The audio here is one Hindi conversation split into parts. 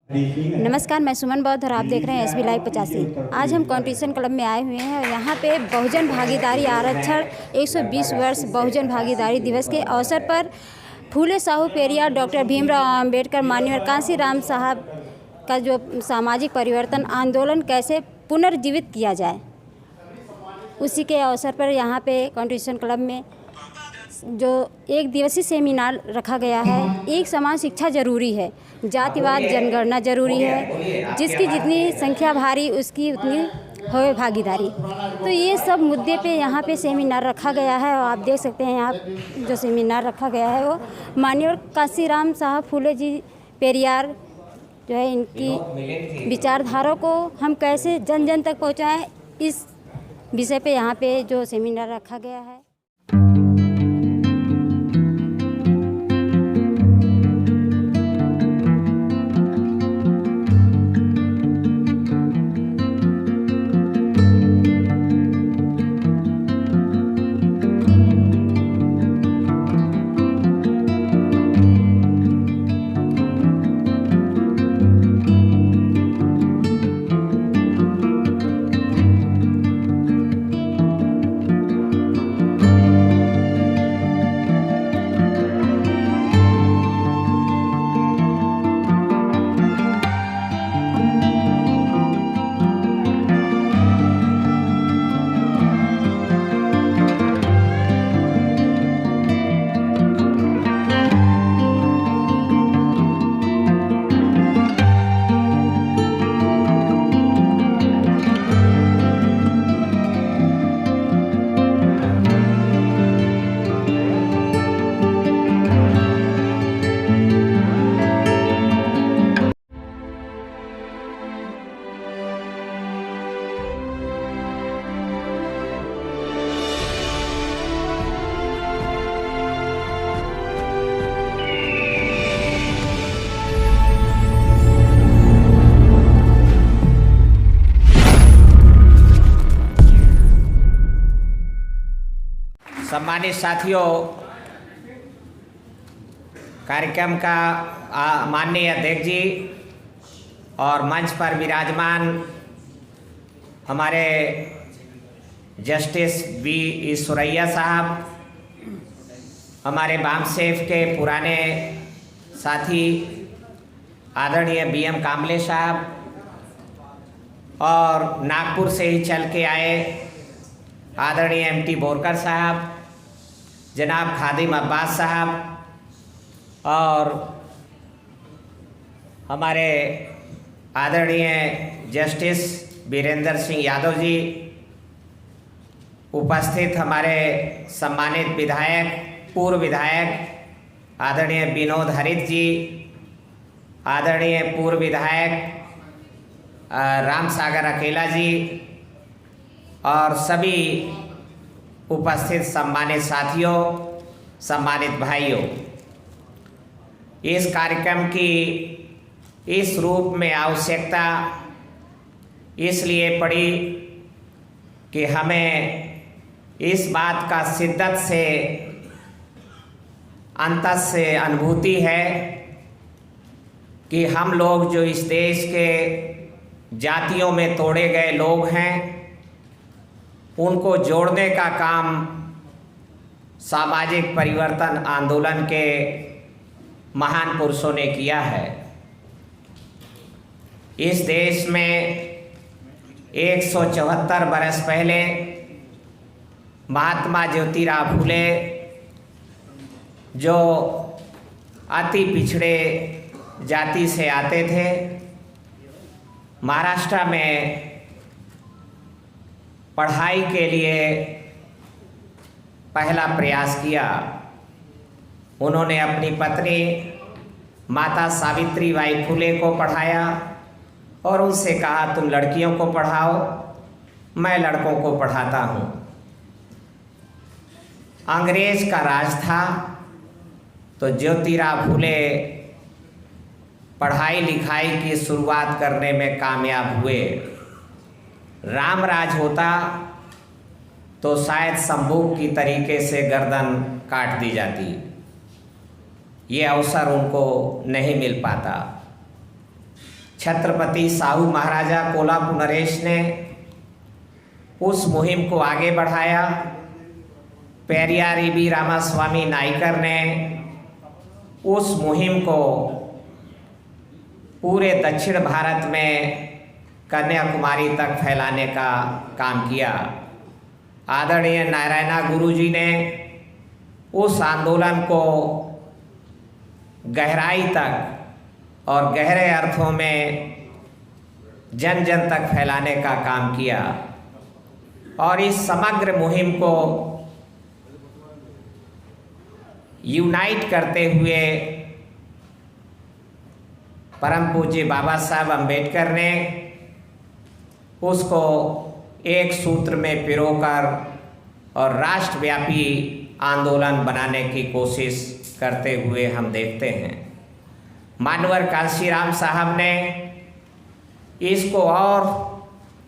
नमस्कार, मैं सुमन बौद्ध और आप देख रहे हैं एसबी लाइव 85। आज हम कॉन्स्टिट्यूशन क्लब में आए हुए हैं और यहाँ पे बहुजन भागीदारी आरक्षण 120 वर्ष बहुजन भागीदारी दिवस के अवसर पर फूले साहू पेरियार डॉक्टर भीमराव अंबेडकर माननीय कांशीराम साहब का जो सामाजिक परिवर्तन आंदोलन कैसे पुनर्जीवित किया जाए, उसी के अवसर पर यहाँ पे कॉन्स्टिट्यूशन क्लब में जो एक दिवसीय सेमिनार रखा गया है। एक समान शिक्षा जरूरी है, जातिवाद जनगणना जरूरी है, जिसकी जितनी संख्या भारी उसकी उतनी हो भागीदारी। तो ये सब मुद्दे पे यहाँ पे सेमिनार रखा गया है और आप देख सकते हैं यहाँ जो सेमिनार रखा गया है वो माननीय कांशीराम साहब फूले जी पेरियार जो है, इनकी विचारधारा को हम कैसे जन जन तक पहुँचाएँ, इस विषय पे यहाँ पे जो सेमिनार रखा गया है। सम्मानित साथियों, कार्यक्रम का माननीय अध्यक्ष जी और मंच पर विराजमान हमारे जस्टिस बी ईश्वरैया साहब, हमारे बामसेफ के पुराने साथी आदरणीय बीएम कामले साहब और नागपुर से ही चल के आए आदरणीय एमटी बोरकर साहब, जनाब खादिम अब्बास साहब और हमारे आदरणीय जस्टिस वीरेंद्र सिंह यादव जी, उपस्थित हमारे सम्मानित विधायक पूर्व विधायक आदरणीय विनोद हरित जी, आदरणीय पूर्व विधायक राम सागर अकेला जी और सभी उपस्थित सम्मानित साथियों, सम्मानित भाइयों, इस कार्यक्रम की इस रूप में आवश्यकता इसलिए पड़ी कि हमें इस बात का शिद्दत से अंतस से अनुभूति है कि हम लोग जो इस देश के जातियों में तोड़े गए लोग हैं, उनको जोड़ने का काम सामाजिक परिवर्तन आंदोलन के महान पुरुषों ने किया है। इस देश में 174 बरस पहले महात्मा ज्योतिराव फुले, जो अति पिछड़े जाति से आते थे, महाराष्ट्र में पढ़ाई के लिए पहला प्रयास किया। उन्होंने अपनी पत्नी माता सावित्रीबाई फुले को पढ़ाया और उनसे कहा, तुम लड़कियों को पढ़ाओ, मैं लड़कों को पढ़ाता हूँ। अंग्रेज का राज था तो ज्योतिराव फुले पढ़ाई लिखाई की शुरुआत करने में कामयाब हुए। राम राज होता तो शायद संभोग की तरीके से गर्दन काट दी जाती। ये अवसर उनको नहीं मिल पाता। छत्रपति साहू महाराजा कोल्हापुर नरेश ने उस मुहिम को आगे बढ़ाया। पेरियार ईबी रामास्वामी नाइकर ने उस मुहिम को पूरे दक्षिण भारत में कन्याकुमारी तक फैलाने का काम किया। आदरणीय नारायणा गुरुजी ने उस आंदोलन को गहराई तक और गहरे अर्थों में जन जन तक फैलाने का काम किया और इस समग्र मुहिम को यूनाइट करते हुए परम पूज्य बाबा साहब अम्बेडकर ने उसको एक सूत्र में पिरोकर और राष्ट्रव्यापी आंदोलन बनाने की कोशिश करते हुए हम देखते हैं। मानवर कांशीराम साहब ने इसको और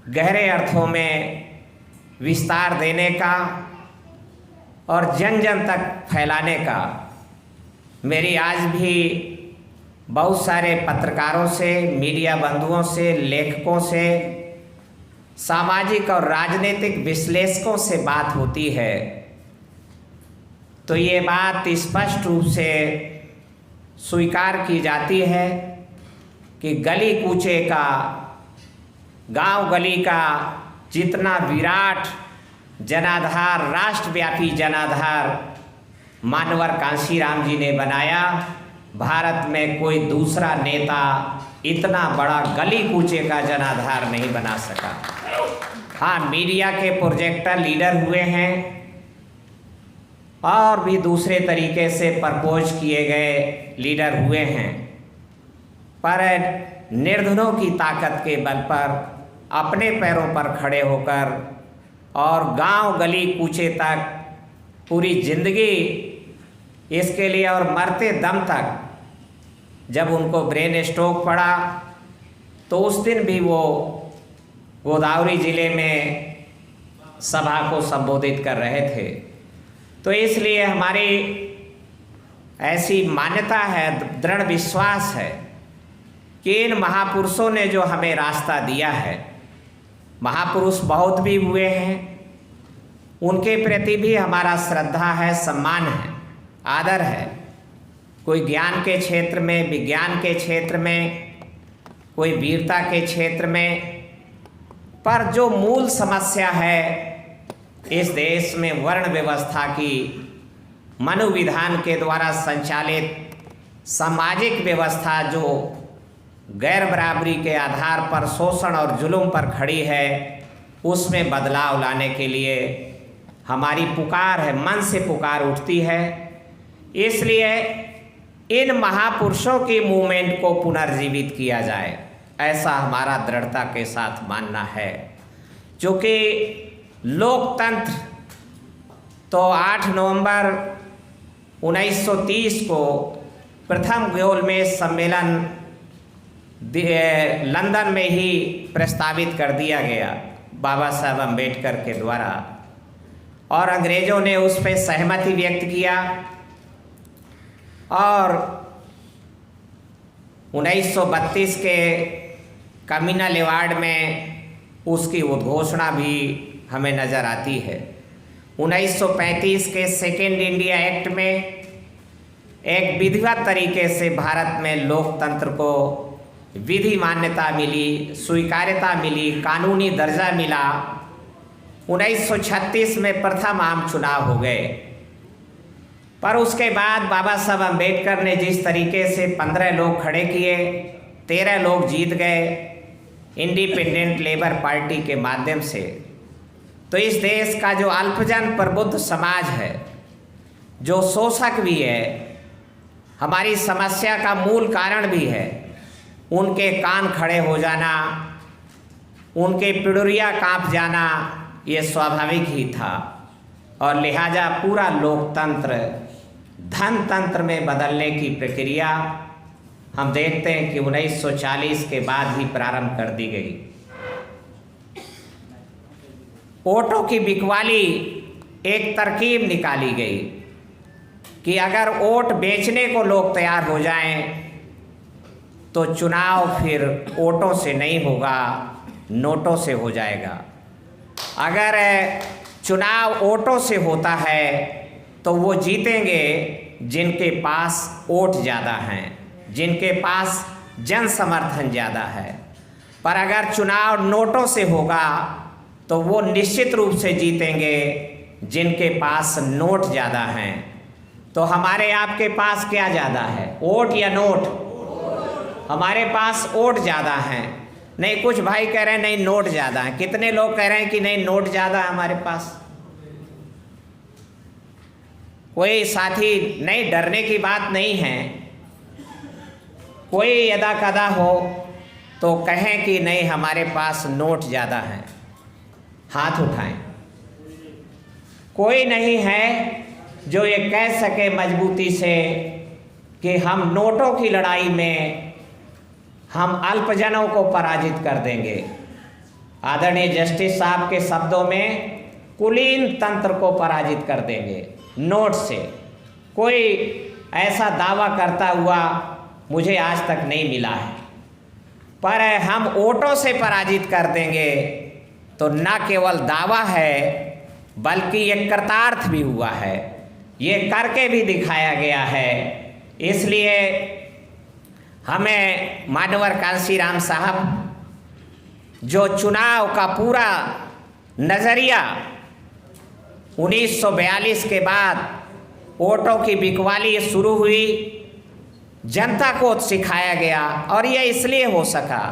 गहरे अर्थों में विस्तार देने का और जन जन तक फैलाने का मेरी आज भी बहुत सारे पत्रकारों से, मीडिया बंधुओं से, लेखकों से, सामाजिक और राजनीतिक विश्लेषकों से बात होती है तो ये बात स्पष्ट रूप से स्वीकार की जाती है कि गली कूचे का, गांव गली का जितना विराट जनाधार, राष्ट्रव्यापी जनाधार मानवर कांशीराम जी ने बनाया, भारत में कोई दूसरा नेता इतना बड़ा गली कूचे का जनाधार नहीं बना सका। हाँ, मीडिया के प्रोजेक्टर लीडर हुए हैं और भी दूसरे तरीके से प्रपोज किए गए लीडर हुए हैं, पर निर्धनों की ताकत के बल पर अपने पैरों पर खड़े होकर और गांव गली कूचे तक पूरी जिंदगी इसके लिए और मरते दम तक जब उनको ब्रेन स्ट्रोक पड़ा तो उस दिन भी वो गोदावरी जिले में सभा को संबोधित कर रहे थे। तो इसलिए हमारी ऐसी मान्यता है, दृढ़ विश्वास है कि इन महापुरुषों ने जो हमें रास्ता दिया है, महापुरुष बहुत भी हुए हैं, उनके प्रति भी हमारा श्रद्धा है, सम्मान है, आदर है। कोई ज्ञान के क्षेत्र में, विज्ञान के क्षेत्र में, कोई वीरता के क्षेत्र में, पर जो मूल समस्या है इस देश में वर्ण व्यवस्था की, मनोविधान के द्वारा संचालित सामाजिक व्यवस्था जो गैर बराबरी के आधार पर शोषण और जुल्म पर खड़ी है, उसमें बदलाव लाने के लिए हमारी पुकार है, मन से पुकार उठती है। इसलिए इन महापुरुषों की मूवमेंट को पुनर्जीवित किया जाए, ऐसा हमारा दृढ़ता के साथ मानना है। जो कि लोकतंत्र तो 8 नवंबर 1930 को प्रथम गोलमेज सम्मेलन लंदन में ही प्रस्तावित कर दिया गया बाबा साहब अम्बेडकर के द्वारा और अंग्रेज़ों ने उस पर सहमति व्यक्त किया और 1932 के कम्युनल अवार्ड में उसकी उद्घोषणा भी हमें नज़र आती है। 1935 के सेकेंड इंडिया एक्ट में एक विधिवत तरीके से भारत में लोकतंत्र को विधि मान्यता मिली, स्वीकार्यता मिली, कानूनी दर्जा मिला। 1936 में प्रथम आम चुनाव हो गए, पर उसके बाद बाबा साहब अम्बेडकर ने जिस तरीके से 15 लोग खड़े किए, 13 लोग जीत गए इंडिपेंडेंट लेबर पार्टी के माध्यम से, तो इस देश का जो अल्पजन प्रबुद्ध समाज है, जो शोषक भी है, हमारी समस्या का मूल कारण भी है, उनके कान खड़े हो जाना, उनके पिडुरिया कांप जाना, ये स्वाभाविक ही था और लिहाजा पूरा लोकतंत्र धनतंत्र में बदलने की प्रक्रिया हम देखते हैं कि 1940 के बाद ही प्रारंभ कर दी गई। वोटों की बिकवाली एक तरकीब निकाली गई कि अगर वोट बेचने को लोग तैयार हो जाएं तो चुनाव फिर वोटों से नहीं होगा, नोटों से हो जाएगा। अगर चुनाव वोटों से होता है तो वो जीतेंगे जिनके पास वोट ज़्यादा हैं, जिनके पास जन समर्थन ज़्यादा है। पर अगर चुनाव नोटों से होगा तो वो निश्चित रूप से जीतेंगे जिनके पास नोट ज़्यादा हैं। तो हमारे आपके पास क्या ज़्यादा है, वोट या नोट? हमारे पास वोट ज़्यादा हैं। नहीं, कुछ भाई कह रहे हैं नहीं नोट ज़्यादा है। कितने लोग कह रहे हैं कि नहीं नोट ज़्यादा है हमारे पास? कोई साथी नहीं, डरने की बात नहीं है। कोई यदा कदा हो तो कहें कि नहीं हमारे पास नोट ज़्यादा है, हाथ उठाएं। कोई नहीं है जो ये कह सके मजबूती से कि हम नोटों की लड़ाई में हम अल्पजनों को पराजित कर देंगे। आदरणीय जस्टिस साहब के शब्दों में कुलीन तंत्र को पराजित कर देंगे नोट से। कोई ऐसा दावा करता हुआ मुझे आज तक नहीं मिला है। पर हम वोटों से पराजित कर देंगे तो न केवल दावा है बल्कि ये कृतार्थ भी हुआ है, ये करके भी दिखाया गया है। इसलिए हमें मानवर कांशीराम साहब जो चुनाव का पूरा नज़रिया 1942 के बाद वोटों की बिकवाली शुरू हुई, जनता को सिखाया गया। और यह इसलिए हो सका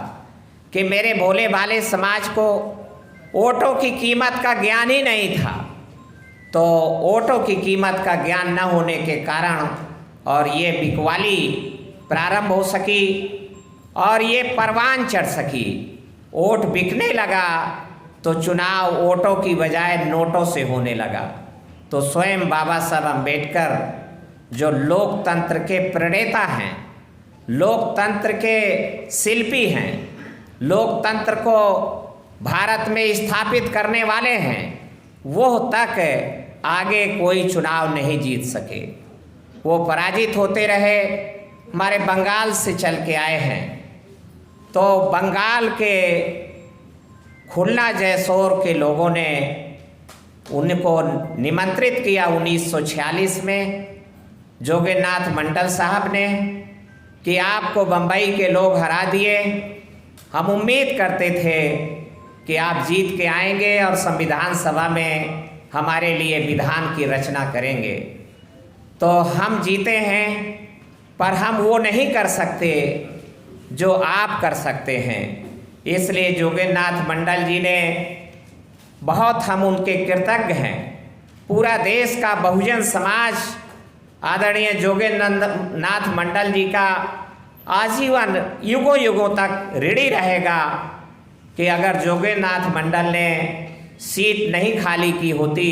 कि मेरे भोले भाले समाज को वोटों की कीमत का ज्ञान ही नहीं था। तो वोटों की कीमत का ज्ञान न होने के कारण और ये बिकवाली प्रारंभ हो सकी और ये परवान चढ़ सकी। वोट बिकने लगा तो चुनाव वोटों की बजाय नोटों से होने लगा। तो स्वयं बाबा साहब अम्बेडकर जो लोकतंत्र के प्रणेता हैं, लोकतंत्र के शिल्पी हैं, लोकतंत्र को भारत में स्थापित करने वाले हैं, वो तक आगे कोई चुनाव नहीं जीत सके। वो पराजित होते रहे। हमारे बंगाल से चल के आए हैं तो बंगाल के खुलना जयसोर के लोगों ने उनको निमंत्रित किया 1946 में जोगेनाथ मंडल साहब ने कि आपको बम्बई के लोग हरा दिए, हम उम्मीद करते थे कि आप जीत के आएंगे और संविधान सभा में हमारे लिए विधान की रचना करेंगे। तो हम जीते हैं पर हम वो नहीं कर सकते जो आप कर सकते हैं। इसलिए जोगेनाथ मंडल जी ने बहुत, हम उनके कृतज्ञ हैं। पूरा देश का बहुजन समाज आदरणीय जोगेनाथ मंडल जी का आजीवन युगों युगों तक ऋणी रहेगा कि अगर जोगेनाथ मंडल ने सीट नहीं खाली की होती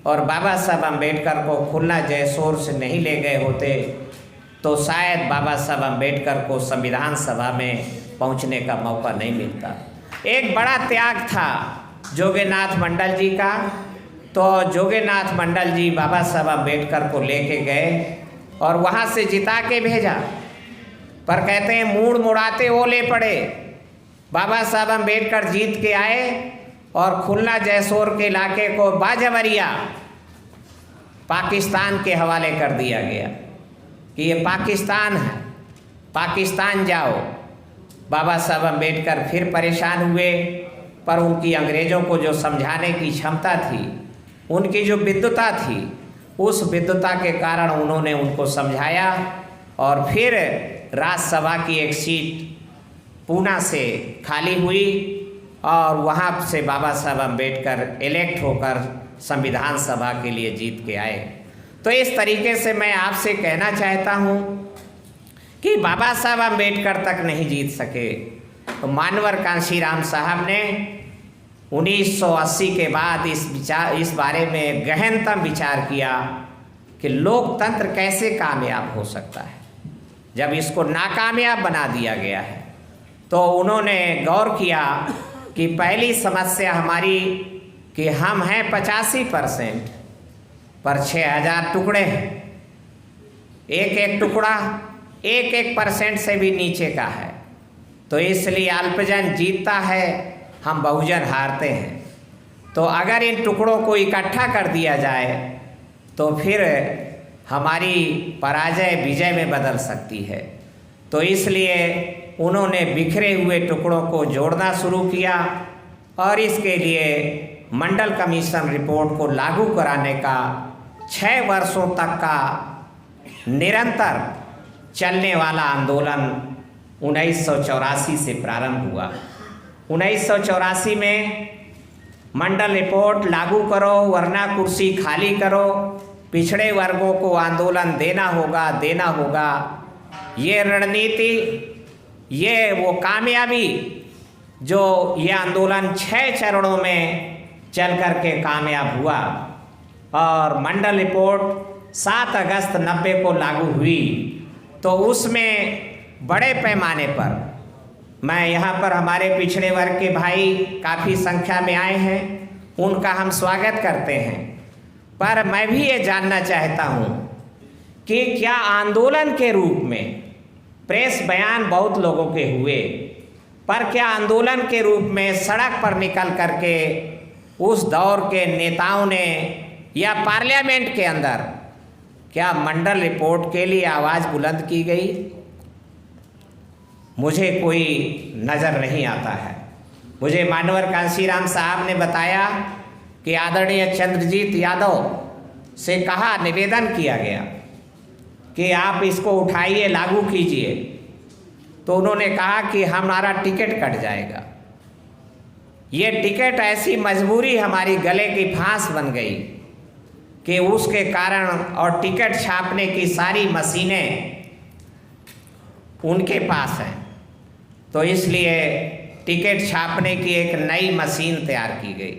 और बाबा साहब अम्बेडकर को खुलना जयसोर से नहीं ले गए होते तो शायद बाबा साहब अम्बेडकर को संविधान सभा में पहुंचने का मौका नहीं मिलता। एक बड़ा त्याग था जोगेनाथ मंडल जी का। तो जोगेनाथ मंडल जी बाबा साहब अम्बेडकर को लेके गए और वहाँ से जिता के भेजा। पर कहते हैं मूड़ मुड़ाते ओले पड़े। बाबा साहब अम्बेडकर जीत के आए और खुलना जयसोर के इलाके को बाजबरिया पाकिस्तान के हवाले कर दिया गया कि ये पाकिस्तान है, पाकिस्तान जाओ। बाबा साहब अम्बेडकर फिर परेशान हुए, पर उनकी अंग्रेज़ों को जो समझाने की क्षमता थी, उनकी जो विद्वता थी, उस विद्वता के कारण उन्होंने उनको समझाया और फिर राज्यसभा की एक सीट पूना से खाली हुई और वहाँ से बाबा साहब अम्बेडकर इलेक्ट होकर संविधान सभा के लिए जीत के आए। तो इस तरीके से मैं आपसे कहना चाहता हूँ कि बाबा साहब अम्बेडकर तक नहीं जीत सके तो मानवर कांशीराम साहब ने 1980 के बाद इस बारे में गहनतम विचार किया कि लोकतंत्र कैसे कामयाब हो सकता है जब इसको नाकामयाब बना दिया गया है। तो उन्होंने गौर किया कि पहली समस्या हमारी कि हम हैं 85% पर 6000 टुकड़े हैं। एक एक टुकड़ा 1% से भी नीचे का है। तो इसलिए अल्पजन जीतता है, हम बहुजन हारते हैं। तो अगर इन टुकड़ों को इकट्ठा कर दिया जाए तो फिर हमारी पराजय विजय में बदल सकती है। तो इसलिए उन्होंने बिखरे हुए टुकड़ों को जोड़ना शुरू किया और इसके लिए मंडल कमीशन रिपोर्ट को लागू कराने का 6 वर्षों तक का निरंतर चलने वाला आंदोलन 1984 से प्रारंभ हुआ। 1984 में मंडल रिपोर्ट लागू करो वरना कुर्सी खाली करो, पिछड़े वर्गों को आंदोलन देना होगा। ये रणनीति, ये वो कामयाबी जो ये आंदोलन 6 चरणों में चल कर के कामयाब हुआ और मंडल रिपोर्ट 7 अगस्त 90 को लागू हुई। तो उसमें बड़े पैमाने पर, मैं यहाँ पर हमारे पिछड़े वर्ग के भाई काफ़ी संख्या में आए हैं, उनका हम स्वागत करते हैं। पर मैं भी ये जानना चाहता हूँ कि क्या आंदोलन के रूप में प्रेस बयान बहुत लोगों के हुए, पर क्या आंदोलन के रूप में सड़क पर निकल करके उस दौर के नेताओं ने या पार्लियामेंट के अंदर क्या मंडल रिपोर्ट के लिए आवाज़ बुलंद की गई? मुझे कोई नज़र नहीं आता है। मुझे मानवर कांशीराम साहब ने बताया कि आदरणीय चंद्रजीत यादव से कहा, निवेदन किया गया कि आप इसको उठाइए, लागू कीजिए। तो उन्होंने कहा कि हमारा टिकट कट जाएगा। ये टिकट ऐसी मजबूरी हमारी गले की फांस बन गई कि उसके कारण, और टिकट छापने की सारी मशीनें उनके पास हैं, तो इसलिए टिकट छापने की एक नई मशीन तैयार की गई।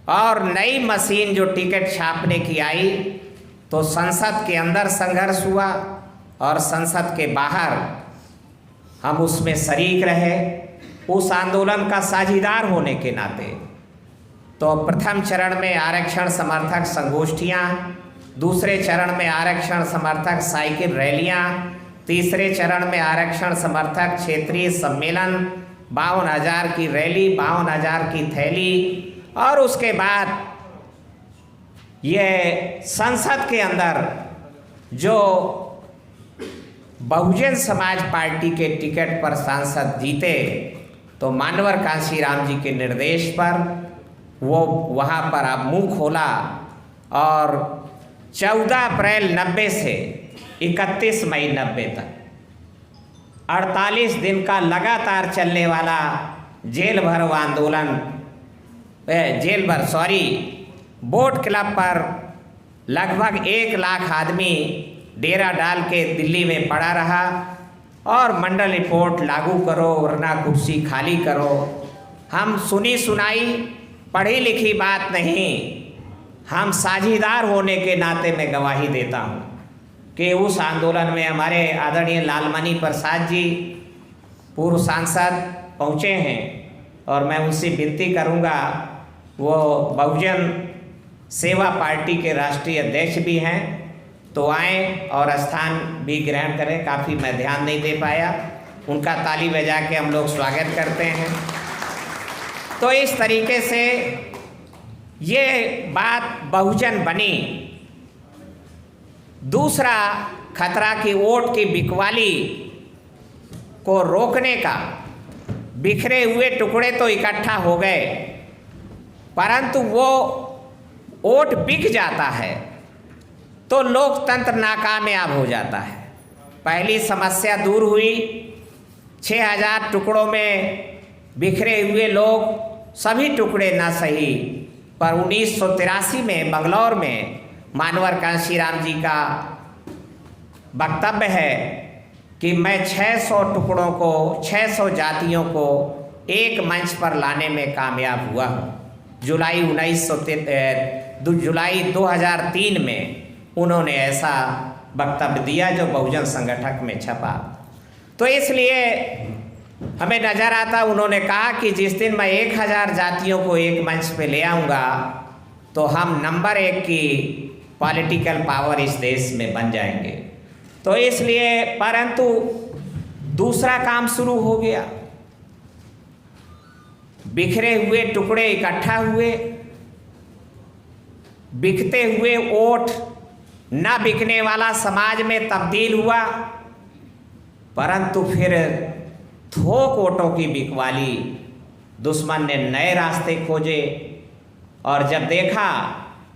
और नई मशीन जो टिकट छापने की आई तो संसद के अंदर संघर्ष हुआ और संसद के बाहर हम उसमें शरीक रहे उस आंदोलन का साझीदार होने के नाते। तो प्रथम चरण में आरक्षण समर्थक संगोष्ठियाँ, दूसरे चरण में आरक्षण समर्थक साइकिल रैलियाँ, तीसरे चरण में आरक्षण समर्थक क्षेत्रीय सम्मेलन, 52,000 की रैली, 52,000 की थैली, और उसके बाद ये संसद के अंदर जो बहुजन समाज पार्टी के टिकट पर सांसद जीते तो मानवर कांशीराम जी के निर्देश पर वो वहाँ पर अब मुंह खोला और 14 अप्रैल 90 से 31 मई 90 तक 48 दिन का लगातार चलने वाला बोट क्लब पर लगभग 1 लाख आदमी डेरा डाल के दिल्ली में पड़ा रहा और मंडल रिपोर्ट लागू करो वरना कुर्सी खाली करो। हम सुनी सुनाई पढ़ी लिखी बात नहीं, हम साझीदार होने के नाते मैं गवाही देता हूँ कि उस आंदोलन में हमारे आदरणीय लालमणि प्रसाद जी पूर्व सांसद पहुँचे हैं और मैं उनसे विनती करूँगा, वो बहुजन सेवा पार्टी के राष्ट्रीय अध्यक्ष भी हैं, तो आएँ और स्थान भी ग्रहण करें। काफ़ी मैं ध्यान नहीं दे पाया, उनका ताली बजा के हम लोग स्वागत करते हैं। तो इस तरीके से ये बात बहुजन बनी। दूसरा खतरा की वोट की बिकवाली को रोकने का, बिखरे हुए टुकड़े तो इकट्ठा हो गए परंतु वो वोट बिक जाता है तो लोकतंत्र नाकामयाब हो जाता है। पहली समस्या दूर हुई, 6,000 टुकड़ों में बिखरे हुए लोग, सभी टुकड़े ना सही, पर 1983 में बंगलौर में मानवर कांशीराम जी का वक्तव्य है कि मैं 600 टुकड़ों को, 600 जातियों को एक मंच पर लाने में कामयाब हुआ हूँ। जुलाई 2003 में उन्होंने ऐसा वक्तव्य दिया जो बहुजन संगठक में छपा। तो इसलिए हमें नज़र आता, उन्होंने कहा कि जिस दिन मैं 1000 जातियों को एक मंच पे ले आऊँगा तो हम नंबर 1 की पॉलिटिकल पावर इस देश में बन जाएंगे। तो इसलिए परंतु दूसरा काम शुरू हो गया। बिखरे हुए टुकड़े इकट्ठा हुए, बिकते हुए वोट न बिकने वाला समाज में तब्दील हुआ, परंतु फिर थोक वोटों की बिकवाली दुश्मन ने नए रास्ते खोजे। और जब देखा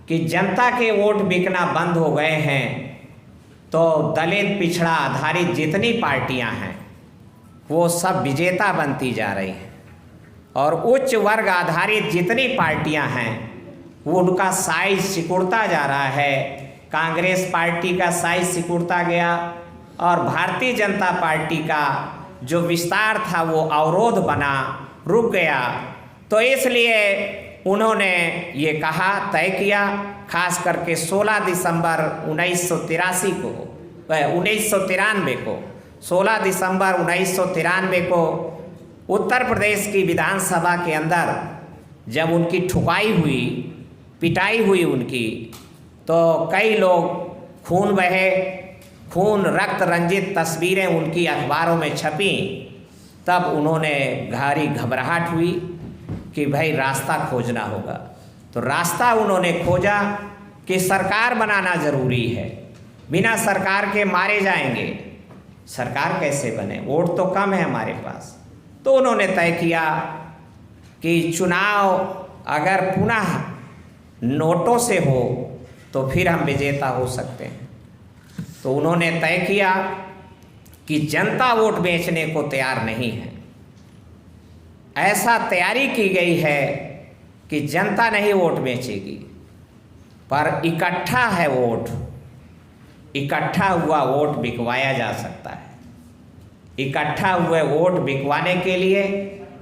कि जनता के वोट बिकना बंद हो गए हैं, तो दलित पिछड़ा आधारित जितनी पार्टियां हैं वो सब विजेता बनती जा रही हैं, और उच्च वर्ग आधारित जितनी पार्टियां हैं वो उनका साइज सिकुड़ता जा रहा है। कांग्रेस पार्टी का साइज सिकुड़ता गया और भारतीय जनता पार्टी का जो विस्तार था वो अवरोध बना, रुक गया। तो इसलिए उन्होंने ये कहा, तय किया, खास करके 16 दिसंबर 1993 को 16 दिसंबर 1993 को उत्तर प्रदेश की विधानसभा के अंदर जब उनकी ठुकाई हुई, पिटाई हुई उनकी, तो कई लोग खून बहे, खून रक्त रंजित तस्वीरें उनकी अखबारों में छपी। तब उन्होंने भारी घबराहट हुई कि भाई रास्ता खोजना होगा। तो रास्ता उन्होंने खोजा कि सरकार बनाना ज़रूरी है, बिना सरकार के मारे जाएंगे। सरकार कैसे बने, वोट तो कम है हमारे पास। तो उन्होंने तय किया कि चुनाव अगर पुनः नोटों से हो तो फिर हम विजेता हो सकते हैं। तो उन्होंने तय किया कि जनता वोट बेचने को तैयार नहीं है। ऐसा तैयारी की गई है कि जनता नहीं वोट बेचेगी, पर इकट्ठा है वोट, इकट्ठा हुआ वोट बिकवाया जा सकता है। इकट्ठा हुए वोट बिकवाने के लिए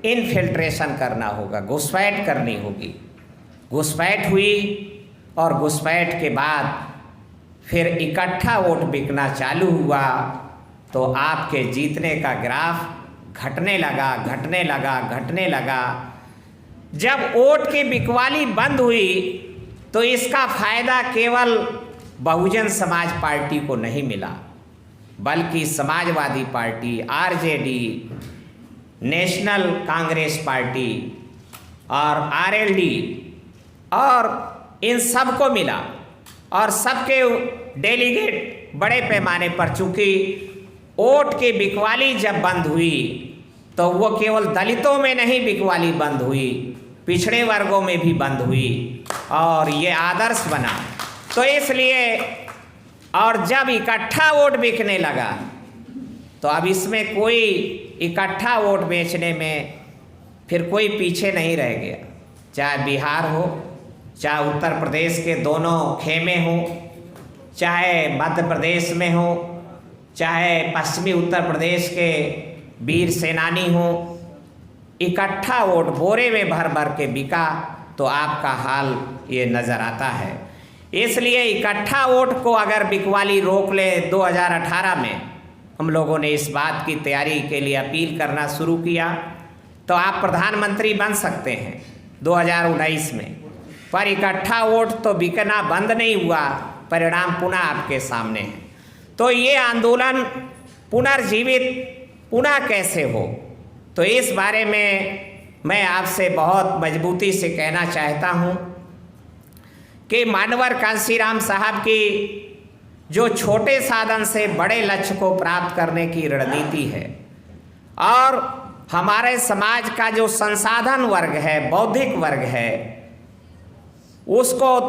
इनफिल्ट्रेशन करना होगा, घुसपैठ करनी होगी। घुसपैठ हुई और घुसपैठ के बाद फिर इकट्ठा वोट बिकना चालू हुआ। तो आपके जीतने का ग्राफ घटने लगा, घटने लगा, घटने लगा। जब वोट की बिकवाली बंद हुई तो इसका फायदा केवल बहुजन समाज पार्टी को नहीं मिला, बल्कि Samajwadi party, RJD, national Congress party और आरएलडी और इन सब को मिला। और सबके डेलीगेट बड़े पैमाने पर, चूंकि वोट की बिकवाली जब बंद हुई तो वो केवल दलितों में नहीं बिकवाली बंद हुई, पिछड़े वर्गों में भी बंद हुई और ये आदर्श बना। तो इसलिए और जब इकट्ठा वोट बिकने लगा तो अब इसमें कोई इकट्ठा वोट बेचने में फिर कोई पीछे नहीं रह गया। चाहे बिहार हो, चाहे उत्तर प्रदेश के दोनों खेमे हों, चाहे मध्य प्रदेश में हो, चाहे पश्चिमी उत्तर प्रदेश के वीर सेनानी हो, इकट्ठा वोट बोरे में भर भर के बिका। तो आपका हाल ये नज़र आता है। इसलिए इकट्ठा वोट को अगर बिकवाली रोक ले, 2018 में हम लोगों ने इस बात की तैयारी के लिए अपील करना शुरू किया। तो आप प्रधानमंत्री बन सकते हैं 2019 में, पर इकट्ठा वोट तो बिकना बंद नहीं हुआ, परिणाम पुनः आपके सामने है। तो ये आंदोलन पुनर्जीवित पुनः कैसे हो, तो इस बारे में मैं आपसे बहुत मजबूती से कहना चाहता हूँ कि मानवर कांशीराम साहब की जो छोटे साधन से बड़े लक्ष्य को प्राप्त करने की रणनीति है, और हमारे समाज का जो संसाधन वर्ग है, बौद्धिक वर्ग है, उसको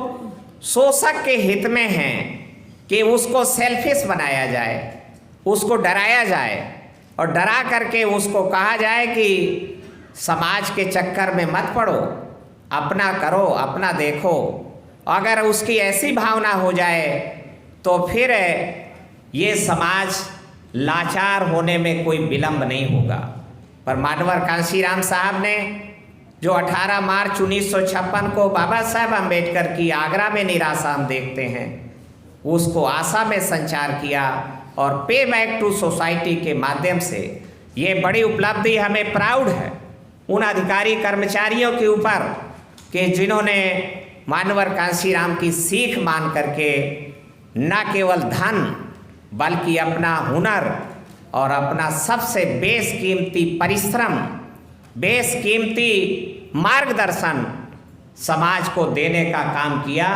शोषक के हित में है कि उसको सेल्फिश बनाया जाए, उसको डराया जाए और डरा करके उसको कहा जाए कि समाज के चक्कर में मत पड़ो, अपना करो, अपना देखो। अगर उसकी ऐसी भावना हो जाए तो फिर ये समाज लाचार होने में कोई विलंब नहीं होगा। पर मानवर कांशीराम साहब ने जो 18 मार्च 1956 को बाबा साहब अम्बेडकर की आगरा में निराशा हम देखते हैं, उसको आशा में संचार किया और पे बैक टू सोसाइटी के माध्यम से ये बड़ी उपलब्धि हमें प्राउड है उन अधिकारी कर्मचारियों के ऊपर कि जिन्होंने मानवर कांशीराम की सीख मान करके न केवल धन बल्कि अपना हुनर और अपना सबसे बेशकीमती परिश्रम, बेशकीमती मार्गदर्शन समाज को देने का काम किया।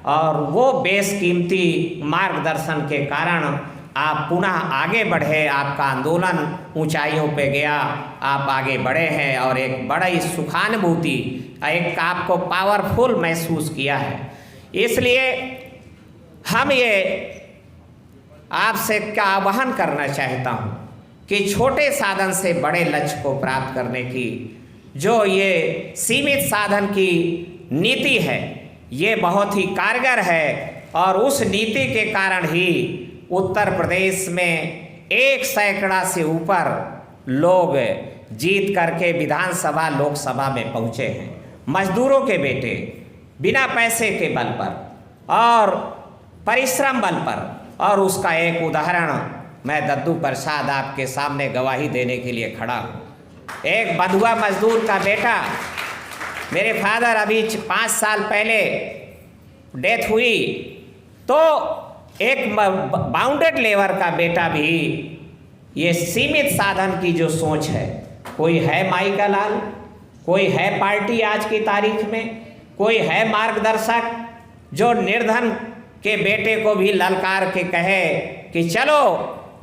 और वो बेशकीमती मार्गदर्शन के कारण आप पुनः आगे बढ़े, आपका आंदोलन ऊंचाइयों पे गया, आप आगे बढ़े हैं और एक बड़ी सुखानुभूति, एक आपको पावरफुल महसूस किया है। इसलिए हम ये आपसे क्या आह्वान करना चाहता हूँ कि छोटे साधन से बड़े लक्ष्य को प्राप्त करने की जो ये सीमित साधन की नीति है, ये बहुत ही कारगर है। और उस नीति के कारण ही उत्तर प्रदेश में 1 सैकड़ा से ऊपर लोग जीत करके विधानसभा लोकसभा में पहुँचे हैं, मजदूरों के बेटे, बिना पैसे के बल पर और परिश्रम बल पर। और उसका एक उदाहरण मैं दद्दू प्रसाद आपके सामने गवाही देने के लिए खड़ा हूँ। एक बंधुआ मजदूर का बेटा, मेरे फादर अभी 5 साल पहले डेथ हुई, तो एक बाउंडेड लेबर का बेटा भी ये सीमित साधन की जो सोच है, कोई है माई का लाल, कोई है पार्टी आज की तारीख में, कोई है मार्गदर्शक जो निर्धन के बेटे को भी ललकार के कहे कि चलो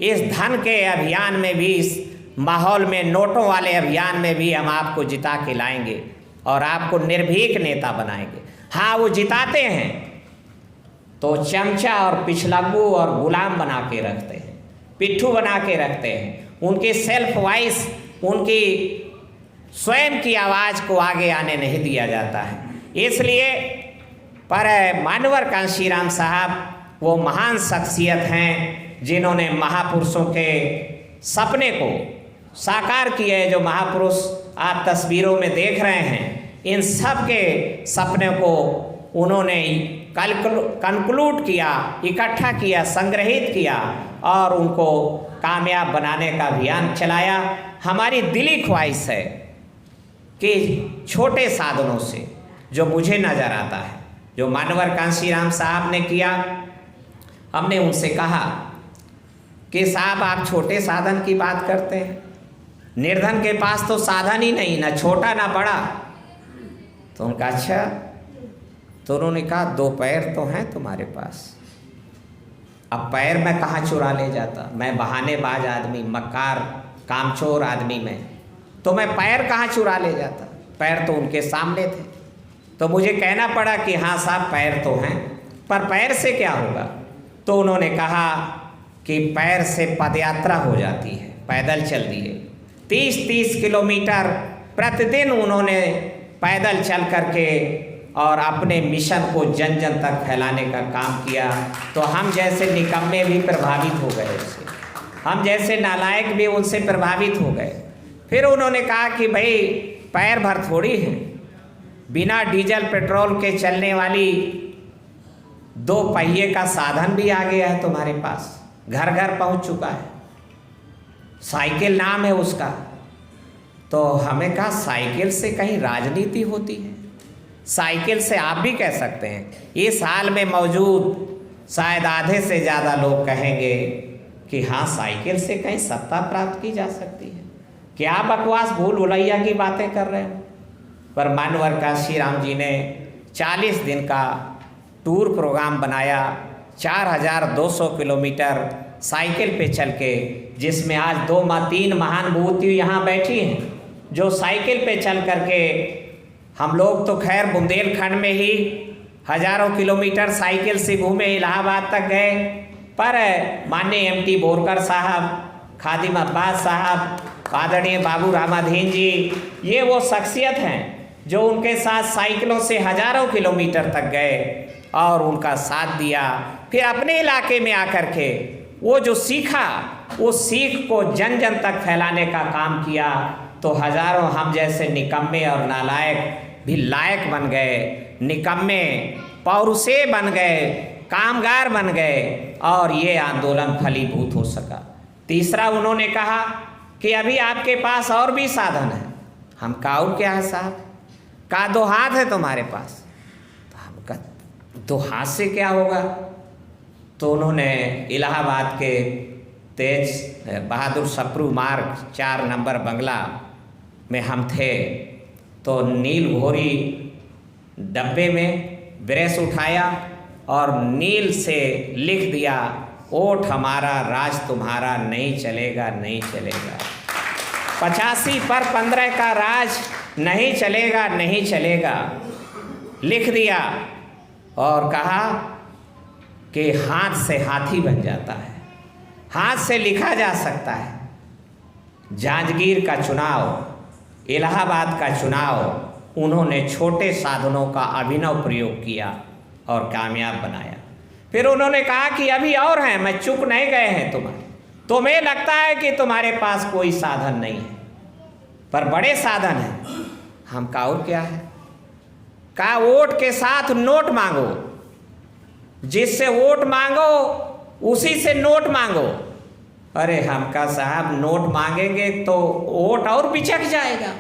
इस धन के अभियान में भी, इस माहौल में, नोटों वाले अभियान में भी हम आपको जिता के लाएंगे और आपको निर्भीक नेता बनाएंगे। हाँ, वो जिताते हैं तो चमचा और पिछलग्गू और गुलाम बना के रखते हैं, पिट्ठू बना के रखते हैं। उनकी सेल्फ वॉइस, उनकी स्वयं की आवाज़ को आगे आने नहीं दिया जाता है। इसलिए पर मानवर कांशीराम साहब वो महान शख्सियत हैं जिन्होंने महापुरुषों के सपने को साकार किया है। जो महापुरुष आप तस्वीरों में देख रहे हैं, इन सब के सपने को उन्होंने कंक्लूड किया, इकट्ठा किया, संग्रहित किया और उनको कामयाब बनाने का अभियान चलाया। हमारी दिली ख्वाहिश है कि छोटे साधनों से जो मुझे नज़र आता है, जो मानवर कांशीराम साहब ने किया, हमने उनसे कहा कि साहब आप छोटे साधन की बात करते हैं, निर्धन के पास तो साधन ही नहीं, ना छोटा ना बड़ा। तो उनका अच्छा, तो उन्होंने कहा 2 पैर तो हैं तुम्हारे पास, अब पैर मैं कहाँ चुरा ले जाता, मैं बहानेबाज आदमी, मक्कार, कामचोर आदमी मैं, तो मैं पैर कहाँ चुरा ले जाता। पैर तो उनके सामने थे, तो मुझे कहना पड़ा कि हाँ साहब पैर तो हैं, पर पैर से क्या होगा। तो उन्होंने कहा कि पैर से पदयात्रा हो जाती है, पैदल चल दिए 30-30 किलोमीटर प्रतिदिन उन्होंने पैदल चल करके और अपने मिशन को जन जन तक फैलाने का काम किया। तो हम जैसे निकम्मे भी प्रभावित हो गए उससे, हम जैसे नालायक भी उनसे प्रभावित हो गए। फिर उन्होंने कहा कि भाई पैर भर थोड़ी है, बिना डीजल पेट्रोल के चलने वाली 2 पहिए का साधन भी आ गया है तुम्हारे पास, घर घर पहुंच चुका है, साइकिल नाम है उसका। तो हमें कहा साइकिल से कहीं राजनीति होती है, साइकिल से आप भी कह सकते हैं। इस हाल में मौजूद शायद आधे से ज़्यादा लोग कहेंगे कि हाँ साइकिल से कहीं सत्ता प्राप्त की जा सकती है। क्या बकवास भूल भुलैया की बातें कर रहे हो। पर मानवर कांशीराम जी ने 40 दिन का टूर प्रोग्राम बनाया, 4200 किलोमीटर साइकिल पे चल के, जिसमें आज 2-3 महानुभूति यहाँ बैठी हैं जो साइकिल पे चल करके, हम लोग तो खैर बुंदेलखंड में ही हजारों किलोमीटर साइकिल से घूमे, इलाहाबाद तक गए, पर माननीय MT बोरकर साहब, खादिम अब्बास साहब, आदरणीय बाबू रामाधीन जी, ये वो शख्सियत हैं जो उनके साथ साइकिलों से हजारों किलोमीटर तक गए और उनका साथ दिया। फिर अपने इलाके में आकर के वो जो सीखा, उस सीख को जन जन तक फैलाने का काम किया। तो हजारों हम जैसे निकम्मे और नालायक भी लायक बन गए, निकम्मे पौरुषे बन गए, कामगार बन गए और ये आंदोलन फलीभूत हो सका। तीसरा उन्होंने कहा कि अभी आपके पास और भी साधन है। हम कहा और क्या है साहब, कहा 2 हाथ है तुम्हारे पास। तो हम कहा 2 हाथ से क्या होगा, तो उन्होंने इलाहाबाद के तेज बहादुर सप्रू मार्ग 4 नंबर बंगला में हम थे, तो नील घोरी डब्बे में ब्रश उठाया और नील से लिख दिया, वोट हमारा राज तुम्हारा, नहीं चलेगा नहीं चलेगा। 85 पर 15 का राज नहीं चलेगा नहीं चलेगा लिख दिया और कहा कि हाथ से हाथी बन जाता है, हाथ से लिखा जा सकता है। जांजगीर का चुनाव, इलाहाबाद का चुनाव उन्होंने छोटे साधनों का अभिनव प्रयोग किया और कामयाब बनाया। फिर उन्होंने कहा कि अभी और हैं, मैं चुप नहीं गए हैं तुम्हें लगता है कि तुम्हारे पास कोई साधन नहीं है, पर बड़े साधन हैं। हम कहा और क्या है? कहा वोट के साथ नोट मांगो, जिससे वोट मांगो उसी से नोट मांगो। अरे हम कहा साहब नोट मांगेंगे तो वोट और बिचक जाएगा,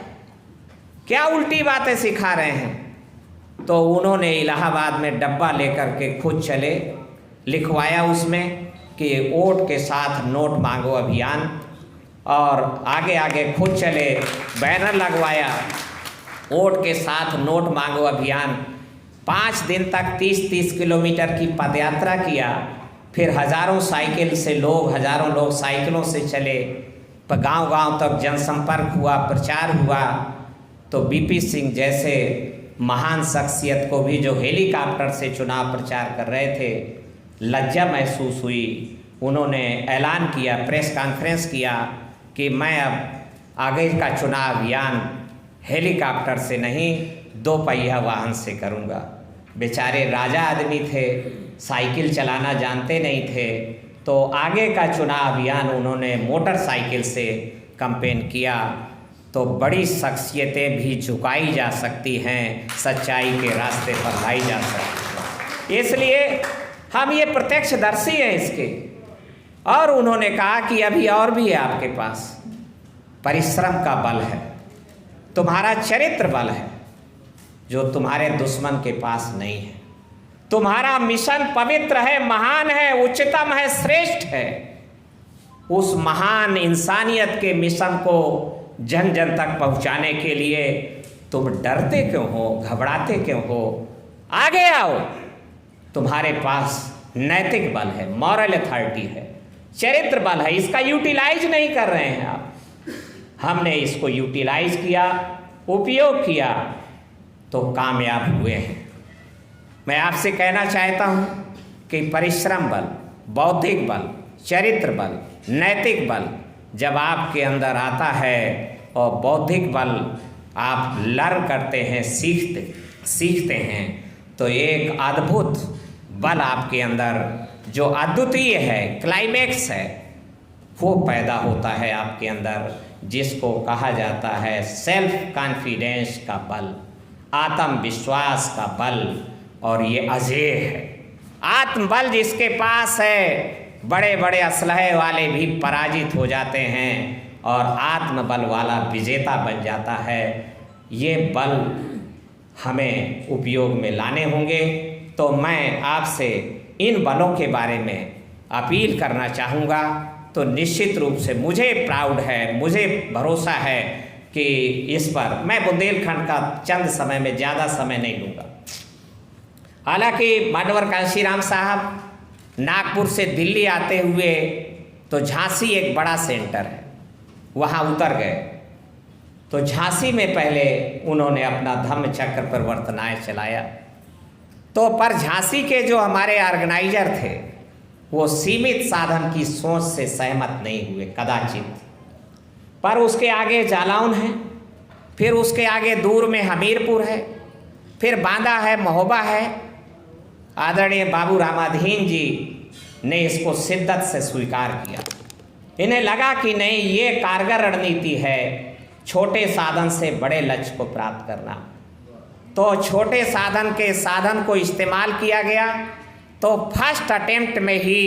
क्या उल्टी बातें सिखा रहे हैं। तो उन्होंने इलाहाबाद में डब्बा लेकर के खुद चले, लिखवाया उसमें कि वोट के साथ नोट मांगो अभियान, और आगे आगे खुद चले, बैनर लगवाया, वोट के साथ नोट मांगो अभियान। 5 दिन तक 30-30 किलोमीटर की पदयात्रा किया। फिर हजारों लोग साइकिलों से चले, पर गांव-गांव तक जनसंपर्क हुआ, प्रचार हुआ। तो बीपी सिंह जैसे महान शख्सियत को भी, जो हेलीकॉप्टर से चुनाव प्रचार कर रहे थे, लज्जा महसूस हुई। उन्होंने ऐलान किया, प्रेस कॉन्फ्रेंस किया कि मैं अब आगे का चुनाव अभियान हेलीकॉप्टर से नहीं 2 पहिया वाहन से करूँगा। बेचारे राजा आदमी थे, साइकिल चलाना जानते नहीं थे, तो आगे का चुनाव अभियान उन्होंने मोटरसाइकिल से कैंपेन किया। तो बड़ी शख्सियतें भी झुकाई जा सकती हैं, सच्चाई के रास्ते पर लाई जा सकती हैं। इसलिए हम ये प्रत्यक्षदर्शी हैं इसके। और उन्होंने कहा कि अभी और भी है आपके पास, परिश्रम का बल है, तुम्हारा चरित्र बल है, जो तुम्हारे दुश्मन के पास नहीं है। तुम्हारा मिशन पवित्र है, महान है, उच्चतम है, श्रेष्ठ है। उस महान इंसानियत के मिशन को जन जन तक पहुंचाने के लिए तुम डरते क्यों हो, घबराते क्यों हो? आगे आओ, तुम्हारे पास नैतिक बल है, मॉरल अथॉरिटी है, चरित्र बल है, इसका यूटिलाइज नहीं कर रहे हैं आप। हमने इसको यूटिलाइज किया, उपयोग किया, तो कामयाब हुए हैं। मैं आपसे कहना चाहता हूँ कि परिश्रम बल, बौद्धिक बल, चरित्र बल, नैतिक बल जब आपके अंदर आता है और बौद्धिक बल आप लर्न करते हैं, सीखते हैं, तो एक अद्भुत बल आपके अंदर जो अद्वितीय है, क्लाइमेक्स है, वो पैदा होता है आपके अंदर, जिसको कहा जाता है सेल्फ कॉन्फिडेंस का बल, आत्मविश्वास का बल। और ये अजेय है। आत्मबल जिसके पास है, बड़े बड़े असलहे वाले भी पराजित हो जाते हैं और आत्मबल वाला विजेता बन जाता है। ये बल हमें उपयोग में लाने होंगे। तो मैं आपसे इन बलों के बारे में अपील करना चाहूँगा। तो निश्चित रूप से मुझे प्राउड है, मुझे भरोसा है कि इस पर मैं बुंदेलखंड का चंद समय में, ज़्यादा समय नहीं लूँगा। हालांकि मानवर कांशीराम साहब नागपुर से दिल्ली आते हुए तो झांसी एक बड़ा सेंटर है, वहाँ उतर गए। तो झांसी में पहले उन्होंने अपना धम्म चक्र परिवर्तनाय चलाया। तो पर झांसी के जो हमारे ऑर्गेनाइजर थे वो सीमित साधन की सोच से सहमत नहीं हुए कदाचित। पर उसके आगे जालौन है, फिर उसके आगे दूर में हमीरपुर है, फिर बांदा है, महोबा है। आदरणीय बाबू रामाधीन जी ने इसको शिद्दत से स्वीकार किया। इन्हें लगा कि नहीं, ये कारगर रणनीति है छोटे साधन से बड़े लक्ष्य को प्राप्त करना। तो छोटे साधन को इस्तेमाल किया गया। तो फर्स्ट अटेम्प्ट में ही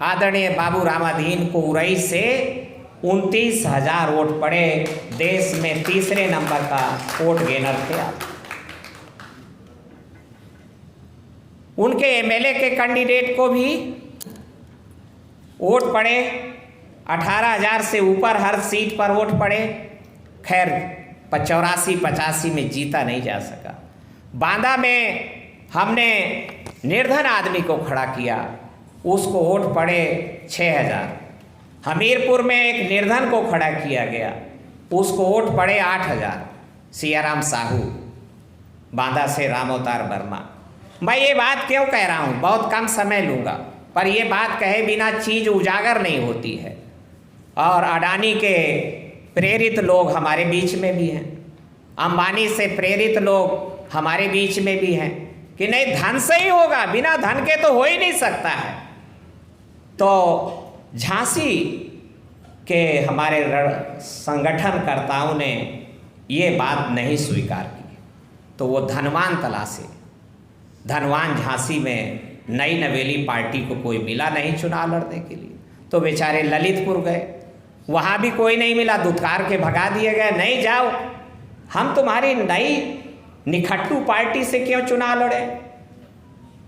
आदरणीय बाबू रामाधीन को उरई से 29,000 वोट पड़े। देश में तीसरे नंबर का वोट गेनर थे आप। उनके एमएलए के कैंडिडेट को भी वोट पड़े 18,000 से ऊपर हर सीट पर वोट पड़े। खैर 84-85 में जीता नहीं जा सका। बांदा में हमने निर्धन आदमी को खड़ा किया, उसको वोट पड़े 6,000। हमीरपुर में एक निर्धन को खड़ा किया गया, उसको वोट पड़े 8,000। सियाराम साहू, बांदा से राम अवतार वर्मा। मैं ये बात क्यों कह रहा हूँ, बहुत कम समय लूँगा, पर ये बात कहे बिना चीज़ उजागर नहीं होती है। और अडानी के प्रेरित लोग हमारे बीच में भी हैं, अंबानी से प्रेरित लोग हमारे बीच में भी हैं कि नहीं धन से ही होगा, बिना धन के तो हो ही नहीं सकता है। तो झांसी के हमारे संगठनकर्ताओं ने ये बात नहीं स्वीकार की, तो वो धनवान तलाशे। धनवान झांसी में नई नवेली पार्टी को कोई मिला नहीं चुनाव लड़ने के लिए, तो बेचारे ललितपुर गए, वहाँ भी कोई नहीं मिला, दुत्कार के भगा दिए गए, नहीं जाओ, हम तुम्हारी नई निखट्टू पार्टी से क्यों चुनाव लड़े।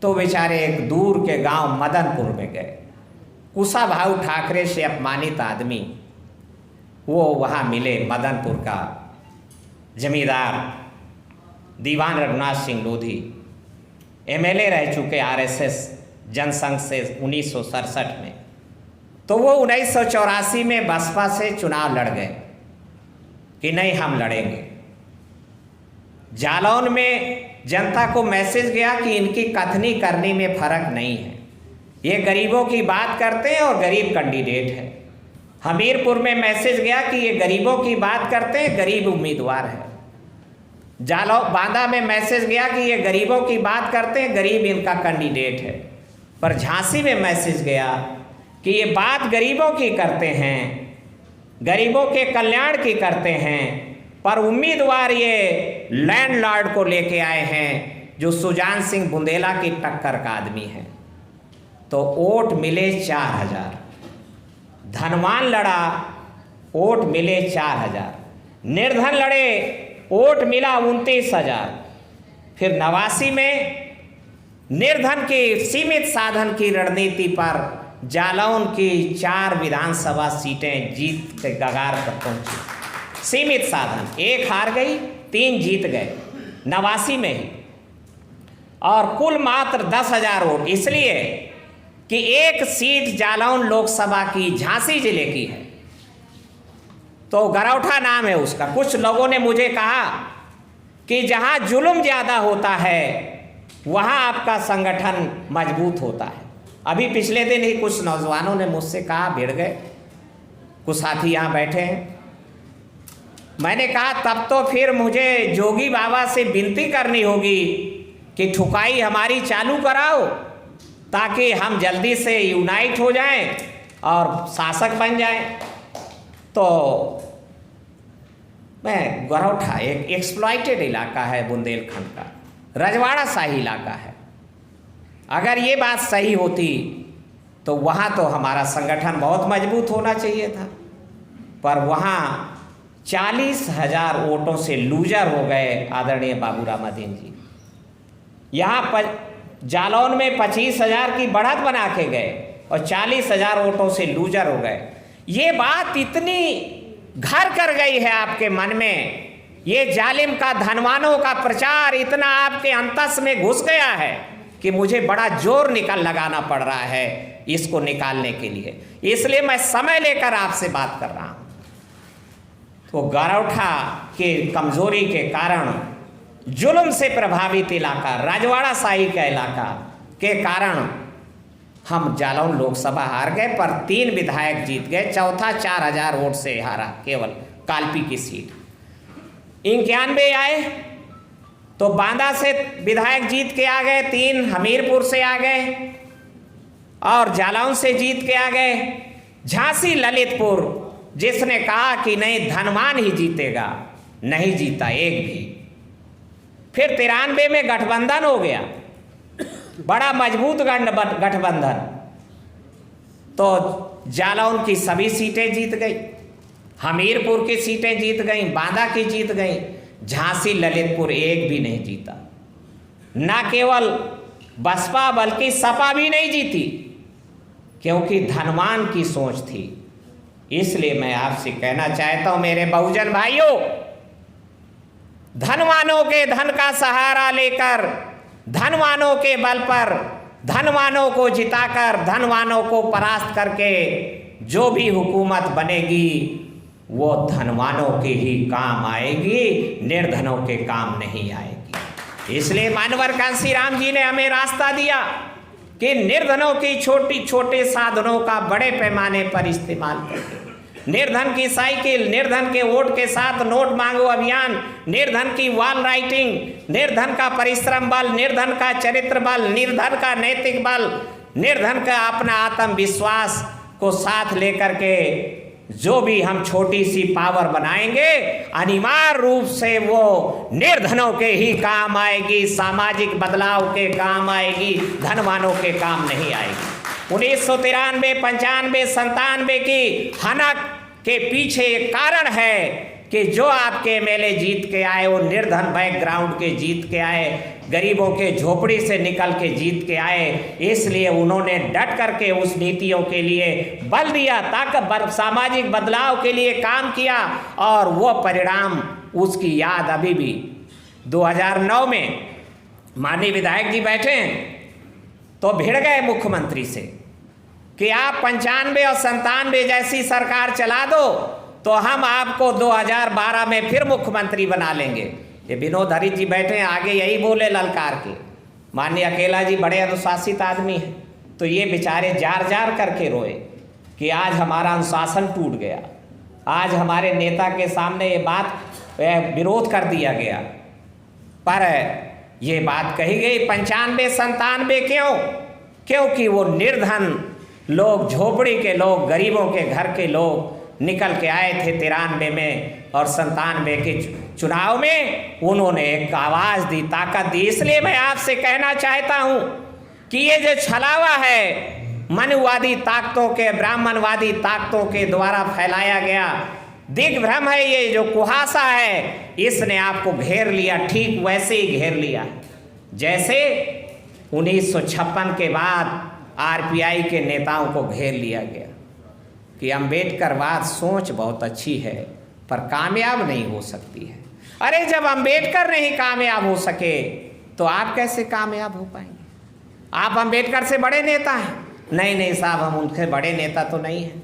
तो बेचारे एक दूर के गांव मदनपुर में गए। कुशाभाऊ ठाकरे से अपमानित आदमी वो वहाँ मिले, मदनपुर का जमींदार दीवान रघुनाथ सिंह लोधी, एमएलए रह चुके आरएसएस जनसंघ से 1967 में। तो वो 1984 में बसपा से चुनाव लड़ गए कि नहीं हम लड़ेंगे। जालौन में जनता को मैसेज गया कि इनकी कथनी करनी में फर्क नहीं है, ये गरीबों की बात करते हैं और गरीब कैंडिडेट है। हमीरपुर में मैसेज गया कि ये गरीबों की बात करते हैं, गरीब उम्मीदवार है। बांदा में मैसेज गया कि ये गरीबों की बात करते हैं, गरीब इनका कैंडिडेट है। पर झांसी में मैसेज गया कि ये बात गरीबों की करते हैं, गरीबों के कल्याण की करते हैं, पर उम्मीदवार ये लैंडलॉर्ड को लेके आए हैं जो सुजान सिंह बुंदेला की टक्कर का आदमी है। तो वोट मिले 4,000। धनवान लड़ा, वोट मिले 4,000। निर्धन लड़े, वोट मिला 29,000। फिर 89 में निर्धन की सीमित साधन की रणनीति पर जालौन की 4 विधानसभा सीटें जीत के कगार पर पहुंची। सीमित साधन, 1 हार गई, 3 जीत गए 89 में ही, और कुल मात्र 10,000 वोट, इसलिए कि 1 सीट जालौन लोकसभा की झांसी जिले की है। तो गरौठा नाम है उसका। कुछ लोगों ने मुझे कहा कि जहां जुल्म ज़्यादा होता है वहां आपका संगठन मजबूत होता है। अभी पिछले दिन ही कुछ नौजवानों ने मुझसे कहा, भिड़ गए, कुछ साथी यहाँ बैठे हैं। मैंने कहा तब तो फिर मुझे जोगी बाबा से विनती करनी होगी कि ठुकाई हमारी चालू कराओ, ताकि हम जल्दी से यूनाइट हो जाएं और शासक बन जाएं। तो मैं गरौठा एक एक्सप्लॉइटेड इलाका है, बुंदेलखंड का रजवाड़ा शाही इलाका है। अगर ये बात सही होती तो वहाँ तो हमारा संगठन बहुत मजबूत होना चाहिए था, पर वहाँ 40,000 वोटों से लूजर हो गए आदरणीय बाबूराम अधीन जी। यहाँ पर जालौन में 25,000 की बढ़त बना के गए और 40,000 वोटों से लूजर हो गए। ये बात इतनी घर कर गई है आपके मन में, ये जालिम का धनवानों का प्रचार इतना आपके अंतस में घुस गया है कि मुझे बड़ा जोर लगाना पड़ रहा है इसको निकालने के लिए। इसलिए मैं समय लेकर आपसे बात कर रहा हूँ। तो गरौठा के कमजोरी के कारण, जुल्म से प्रभावित इलाका, रजवाड़ा शाही का इलाका के कारण हम जालौन लोकसभा हार गए, पर 3 विधायक जीत गए। चौथा 4,000 वोट से हारा, केवल कालपी की सीट। 91 आए तो बांदा से विधायक जीत के आ गए, 3 हमीरपुर से आ गए और जालौन से जीत के आ गए। झांसी ललितपुर जिसने कहा कि नहीं धनवान ही जीतेगा, नहीं जीता एक भी। फिर 93 में गठबंधन हो गया, बड़ा मजबूत गठबंधन, तो जालौन की सभी सीटें जीत गई, हमीरपुर की सीटें जीत गई, बांदा की जीत गई, झांसी ललितपुर एक भी नहीं जीता। ना केवल बसपा बल्कि सपा भी नहीं जीती, क्योंकि धनवान की सोच थी। इसलिए मैं आपसे कहना चाहता हूं मेरे बहुजन भाइयों, धनवानों के धन का सहारा लेकर, धनवानों के बल पर, धनवानों को जिताकर, धनवानों को परास्त करके जो भी हुकूमत बनेगी वो धनवानों के ही काम आएगी, निर्धनों के काम नहीं आएगी। इसलिए मानवर कांशीराम जी ने हमें रास्ता दिया कि निर्धनों की छोटे साधनों का बड़े पैमाने पर इस्तेमाल करके, निर्धन की साइकिल, निर्धन के वोट के साथ नोट मांगो अभियान, निर्धन की वॉल राइटिंग, निर्धन का परिश्रम बल, निर्धन का चरित्र बल, निर्धन का नैतिक बल, निर्धन का अपना आत्मविश्वास को साथ लेकर के जो भी हम छोटी सी पावर बनाएंगे, अनिवार्य रूप से वो निर्धनों के ही काम आएगी, सामाजिक बदलाव के काम आएगी, धनवानों के काम नहीं आएगी। 1993, 95, 97 की हनक के पीछे एक कारण है कि जो आपके एमएलए जीत के आए वो निर्धन बैकग्राउंड के जीत के आए, गरीबों के झोपड़ी से निकल के जीत के आए। इसलिए उन्होंने डट करके उस नीतियों के लिए बल दिया, ताकत सामाजिक बदलाव के लिए काम किया, और वो परिणाम उसकी याद अभी भी 2009 में माननीय विधायक जी बैठे हैं तो भिड़ गए मुख्यमंत्री से कि आप 95 और 97 जैसी सरकार चला दो तो हम आपको 2012 में फिर मुख्यमंत्री बना लेंगे। ये विनोद हरित जी बैठे हैं आगे, यही बोले ललकार के। माननीय अकेला जी बड़े अनुशासित आदमी हैं, तो ये बेचारे जार जार करके रोए कि आज हमारा अनुशासन टूट गया, आज हमारे नेता के सामने ये बात विरोध कर दिया गया। पर ये बात कही गई 95 97 क्यों? क्योंकि वो निर्धन लोग, झोपड़ी के लोग, गरीबों के घर के लोग निकल के आए थे 93 में, और 97 के चुनाव में उन्होंने एक आवाज़ दी, ताकत दी। इसलिए मैं आपसे कहना चाहता हूँ कि ये जो छलावा है मनुवादी ताकतों के, ब्राह्मणवादी ताकतों के द्वारा फैलाया गया दिग्भ्रम है, ये जो कुहासा है, इसने आपको घेर लिया, ठीक वैसे ही घेर लिया जैसे 1956 के बाद आरपीआई के नेताओं को घेर लिया गया कि अम्बेडकरवाद सोच बहुत अच्छी है पर कामयाब नहीं हो सकती है। अरे जब अम्बेडकर नहीं कामयाब हो सके तो आप कैसे कामयाब हो पाएंगे? आप अम्बेडकर से बड़े नेता हैं? नहीं साहब, हम उनके बड़े नेता तो नहीं हैं,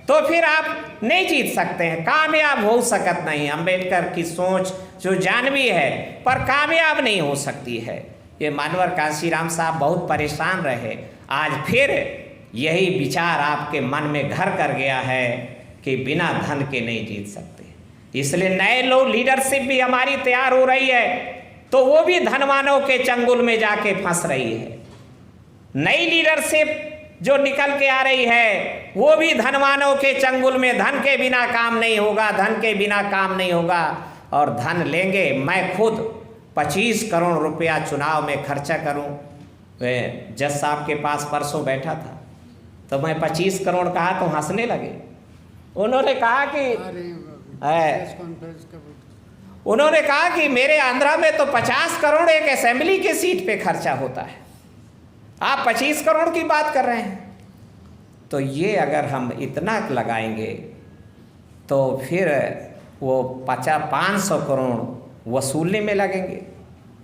तो फिर आप नहीं जीत सकते हैं, कामयाब हो सकत नहीं। अम्बेडकर की सोच जो जानवी है पर कामयाब नहीं हो सकती है। ये मानवर कांशीराम साहब बहुत परेशान रहे, आज फिर यही विचार आपके मन में घर कर गया है कि बिना धन के नहीं जीत सकते। इसलिए नए लोग लीडरशिप भी हमारी तैयार हो रही है, तो वो भी धनवानों के चंगुल में जाके फंस रही है। नई लीडरशिप जो निकल के आ रही है वो भी धनवानों के चंगुल में, धन के बिना काम नहीं होगा, धन के बिना काम नहीं होगा, और धन लेंगे। मैं खुद 25 करोड़ रुपया चुनाव में खर्चा करूं, जज साहब के पास परसों बैठा था तो मैं 25 करोड़ कहा तो हंसने लगे। उन्होंने कहा कि मेरे आंध्रा में तो 50 करोड़ एक असेंबली की सीट पे खर्चा होता है, आप 25 करोड़ की बात कर रहे हैं। तो ये अगर हम इतना लगाएंगे तो फिर वो 500 करोड़ वसूलने में लगेंगे,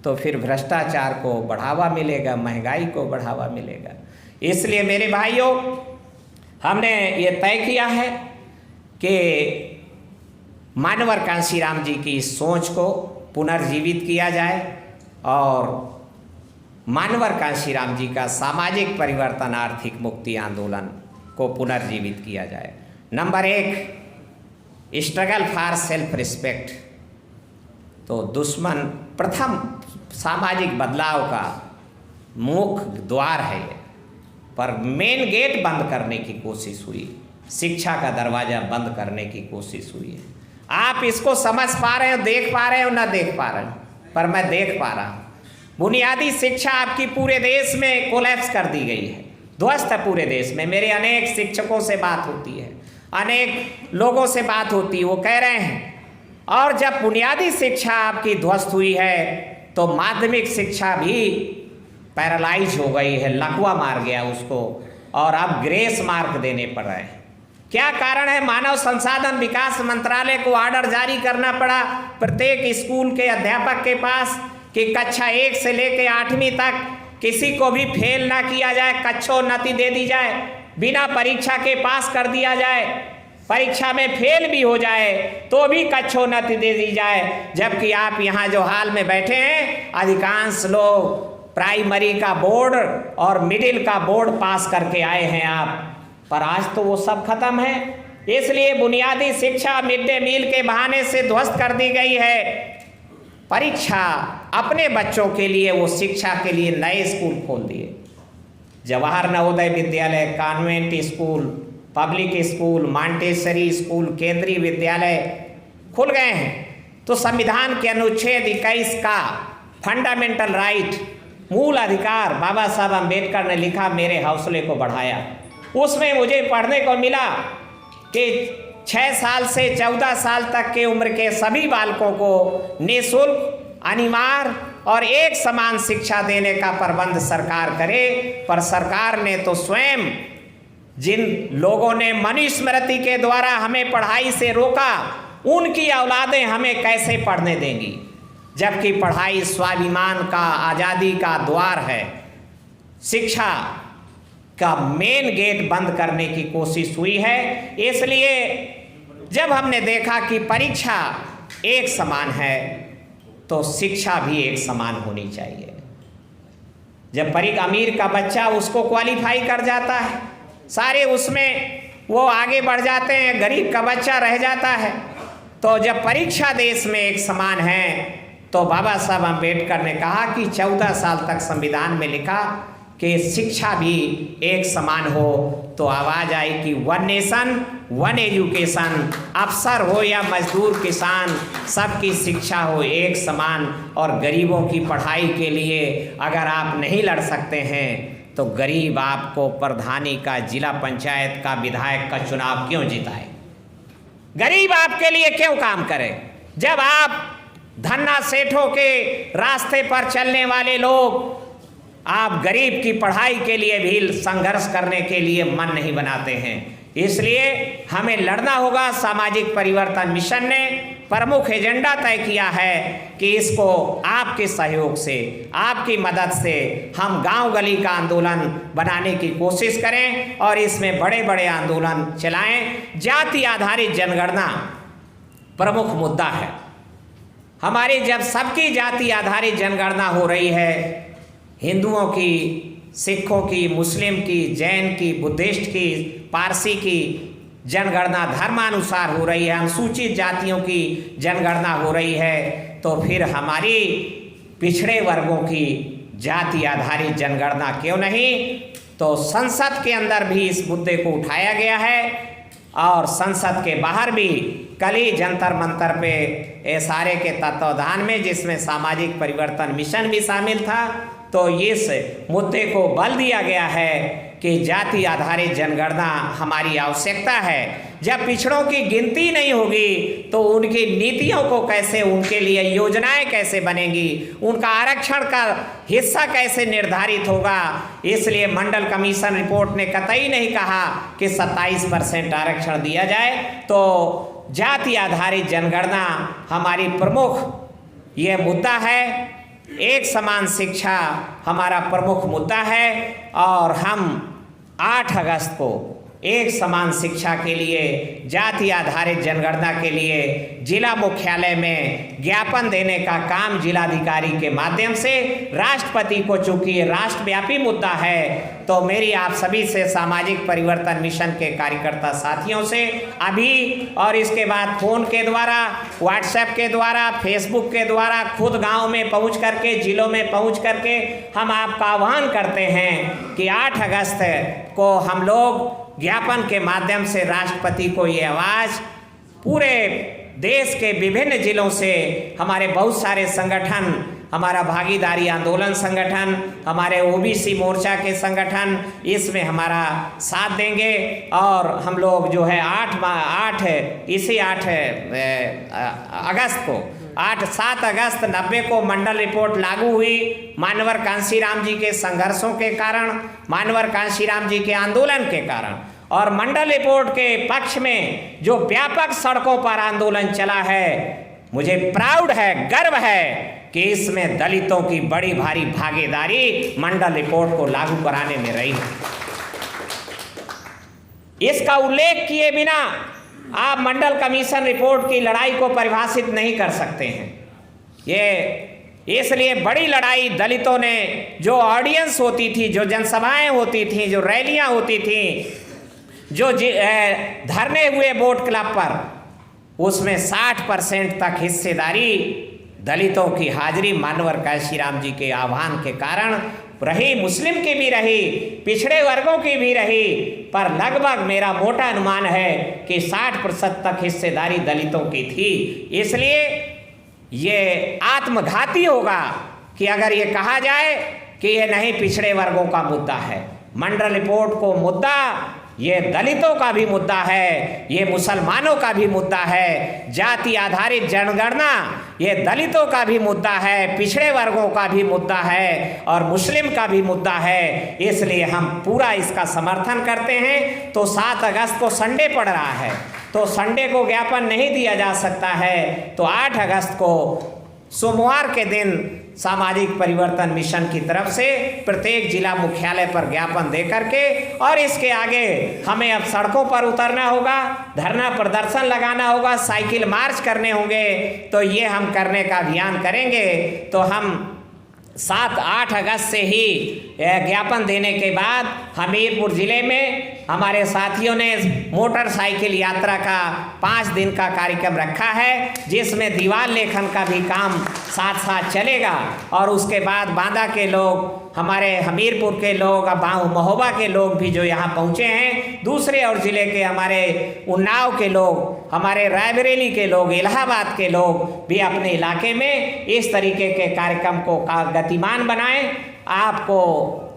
तो फिर भ्रष्टाचार को बढ़ावा मिलेगा, महंगाई को बढ़ावा मिलेगा। इसलिए मेरे भाइयों, हमने ये तय किया है कि मानवर कांशीराम जी की सोच को पुनर्जीवित किया जाए और मानवर कांशीराम जी का सामाजिक परिवर्तन, आर्थिक मुक्ति आंदोलन को पुनर्जीवित किया जाए। Number 1, struggle for self respect. तो दुश्मन प्रथम सामाजिक बदलाव का मुख्य द्वार है ये, पर मेन गेट बंद करने की कोशिश हुई, शिक्षा का दरवाज़ा बंद करने की कोशिश हुई है। आप इसको समझ पा रहे हो, देख पा रहे हो, ना देख पा रहे हो, पर मैं देख पा रहा हूँ। बुनियादी शिक्षा आपकी पूरे देश में कोलैप्स कर दी गई है, ध्वस्त है पूरे देश में। मेरे अनेक शिक्षकों से बात होती है, अनेक लोगों से बात होती है, वो कह रहे हैं। और जब बुनियादी शिक्षा आपकी ध्वस्त हुई है तो माध्यमिक शिक्षा भी पैरालाइज हो गई है, लकवा मार गया उसको। और अब ग्रेस मार्क देने पड़ रहे हैं। क्या कारण है? मानव संसाधन विकास मंत्रालय को ऑर्डर जारी करना पड़ा प्रत्येक स्कूल के अध्यापक के पास कि कक्षा 1 से लेकर 8वीं तक किसी को भी फेल ना किया जाए, कक्षोन्नति दे दी जाए, बिना परीक्षा के पास कर दिया जाए, परीक्षा में फेल भी हो जाए तो भी कक्षोन्नति दे दी जाए। जबकि आप यहाँ जो हाल में बैठे हैं, अधिकांश लोग प्राइमरी का बोर्ड और मिडिल का बोर्ड पास करके आए हैं आप, पर आज तो वो सब खत्म है। इसलिए बुनियादी शिक्षा मिड डे मील के बहाने से ध्वस्त कर दी गई है। परीक्षा अपने बच्चों के लिए, वो शिक्षा के लिए नए स्कूल खोल दिए। Jawahar Navodaya Vidyalaya, convent school, public school, Montessori school, केंद्रीय विद्यालय खुल गए हैं। तो संविधान के अनुच्छेद 21 का फंडामेंटल राइट, मूल अधिकार, बाबा साहब अम्बेडकर ने लिखा, मेरे हौसले को बढ़ाया। उसमें मुझे पढ़ने को मिला कि 6 साल से 14 साल तक के उम्र के सभी बालकों को निःशुल्क, अनिवार्य और एक समान शिक्षा देने का प्रबंध सरकार करे। पर सरकार ने तो स्वयं, जिन लोगों ने मनुस्मृति के द्वारा हमें पढ़ाई से रोका, उनकी औलादें हमें कैसे पढ़ने देंगी? जबकि पढ़ाई स्वाभिमान का, आज़ादी का द्वार है। शिक्षा का मेन गेट बंद करने की कोशिश हुई है। इसलिए जब हमने देखा कि परीक्षा एक समान है तो शिक्षा भी एक समान होनी चाहिए। जब अमीर का बच्चा उसको क्वालिफाई कर जाता है, सारे उसमें वो आगे बढ़ जाते हैं, गरीब का बच्चा रह जाता है। तो जब परीक्षा देश में एक समान है तो बाबा साहब अम्बेडकर ने कहा कि 14 साल तक संविधान में लिखा कि शिक्षा भी एक समान हो, तो आवाज़ आई कि वन नेशन वन एजुकेशन, अफसर हो या मजदूर किसान, सबकी शिक्षा हो एक समान। और गरीबों की पढ़ाई के लिए अगर आप नहीं लड़ सकते हैं तो गरीब आपको प्रधानी का, जिला पंचायत का, विधायक का चुनाव क्यों जिताए? गरीब आपके लिए क्यों काम करे? जब आप धन्ना सेठों के रास्ते पर चलने वाले लोग, आप गरीब की पढ़ाई के लिए भी संघर्ष करने के लिए मन नहीं बनाते हैं। इसलिए हमें लड़ना होगा। सामाजिक परिवर्तन मिशन ने प्रमुख एजेंडा तय किया है कि इसको आपके सहयोग से, आपकी मदद से हम गांव गली का आंदोलन बनाने की कोशिश करें और इसमें बड़े बड़े आंदोलन चलाएं। जाति आधारित जनगणना प्रमुख मुद्दा है हमारी। जब सबकी जाति आधारित जनगणना हो रही है, हिंदुओं की, सिखों की, मुस्लिम की, जैन की, बुद्धिस्ट की, पारसी की जनगणना धर्मानुसार हो रही है, अनुसूचित जातियों की जनगणना हो रही है, तो फिर हमारी पिछड़े वर्गों की जाति आधारित जनगणना क्यों नहीं? तो संसद के अंदर भी इस मुद्दे को उठाया गया है और संसद के बाहर भी कल ही जंतर मंतर पे एसआरए के तत्वावधान में, जिसमें सामाजिक परिवर्तन मिशन भी शामिल था, तो इस मुद्दे को बल दिया गया है कि जाति आधारित जनगणना हमारी आवश्यकता है। जब पिछड़ों की गिनती नहीं होगी तो उनकी नीतियों को कैसे, उनके लिए योजनाएं कैसे बनेंगी, उनका आरक्षण का हिस्सा कैसे निर्धारित होगा? इसलिए मंडल कमीशन रिपोर्ट ने कतई नहीं कहा कि 27% आरक्षण दिया जाए। तो जाति आधारित जनगणना हमारी प्रमुख ये मुद्दा है। एक समान शिक्षा हमारा प्रमुख मुद्दा है और हम 8 अगस्त को एक समान शिक्षा के लिए, जाति आधारित जनगणना के लिए जिला मुख्यालय में ज्ञापन देने का काम जिलाधिकारी के माध्यम से राष्ट्रपति को, चूंकि ये राष्ट्रव्यापी मुद्दा है, तो मेरी आप सभी से, सामाजिक परिवर्तन मिशन के कार्यकर्ता साथियों से अभी और इसके बाद फ़ोन के द्वारा, व्हाट्सएप के द्वारा, फेसबुक के द्वारा, खुद गांव में पहुंच करके, जिलों में पहुंच करके हम आपका आह्वान करते हैं कि 8 अगस्त को हम लोग ज्ञापन के माध्यम से राष्ट्रपति को ये आवाज़, पूरे देश के विभिन्न जिलों से हमारे बहुत सारे संगठन, हमारा भागीदारी आंदोलन संगठन, हमारे ओबीसी मोर्चा के संगठन इसमें हमारा साथ देंगे और हम लोग जो है 8 अगस्त को 7 अगस्त 90 को मंडल रिपोर्ट लागू हुई। मानवर कांशीराम जी के संघर्षों के कारण, मानवर कांशीराम जी के आंदोलन के कारण, और मंडल रिपोर्ट के पक्ष में जो व्यापक सड़कों पर आंदोलन चला है, मुझे प्राउड है, गर्व है कि इसमें दलितों की बड़ी भारी भागीदारी मंडल रिपोर्ट को लागू कराने में रही है। इसका उल्लेख किए बिना आप मंडल कमीशन रिपोर्ट की लड़ाई को परिभाषित नहीं कर सकते हैं। ये इसलिए बड़ी लड़ाई दलितों ने, जो ऑडियंस होती थी, जो जनसभाएं होती थी, जो रैलियां होती थी, जो धरने हुए बोट क्लब पर, उसमें 60% तक हिस्सेदारी दलितों की हाजिरी मानवर कांशीराम जी के आह्वान के कारण रही, मुस्लिम की भी रही, पिछड़े वर्गों की भी रही, पर लगभग मेरा मोटा अनुमान है कि 60% तक हिस्सेदारी दलितों की थी। इसलिए ये आत्मघाती होगा कि अगर ये कहा जाए कि ये नहीं पिछड़े वर्गों का मुद्दा है। मंडल रिपोर्ट को मुद्दा ये दलितों का भी मुद्दा है, ये मुसलमानों का भी मुद्दा है, जाति आधारित जनगणना ये दलितों का भी मुद्दा है, पिछड़े वर्गों का भी मुद्दा है और मुस्लिम का भी मुद्दा है। इसलिए हम पूरा इसका समर्थन करते हैं। तो 7 अगस्त को संडे पड़ रहा है, तो संडे को ज्ञापन नहीं दिया जा सकता है, तो 8 अगस्त को सोमवार के दिन सामाजिक परिवर्तन मिशन की तरफ से प्रत्येक जिला मुख्यालय पर ज्ञापन दे करके, और इसके आगे हमें अब सड़कों पर उतरना होगा, धरना प्रदर्शन लगाना होगा, साइकिल मार्च करने होंगे। तो ये हम करने का अभियान करेंगे। तो हम 7-8 अगस्त से ही ज्ञापन देने के बाद हमीरपुर ज़िले में हमारे साथियों ने मोटरसाइकिल यात्रा का 5 दिन का कार्यक्रम रखा है, जिसमें दीवार लेखन का भी काम साथ साथ चलेगा। और उसके बाद बांदा के लोग, हमारे हमीरपुर के लोग, महोबा के लोग भी जो यहाँ पहुँचे हैं, दूसरे और ज़िले के हमारे उन्नाव के लोग, हमारे रायबरेली के लोग, इलाहाबाद के लोग भी अपने इलाके में इस तरीके के कार्यक्रम को गतिमान बनाएं। आपको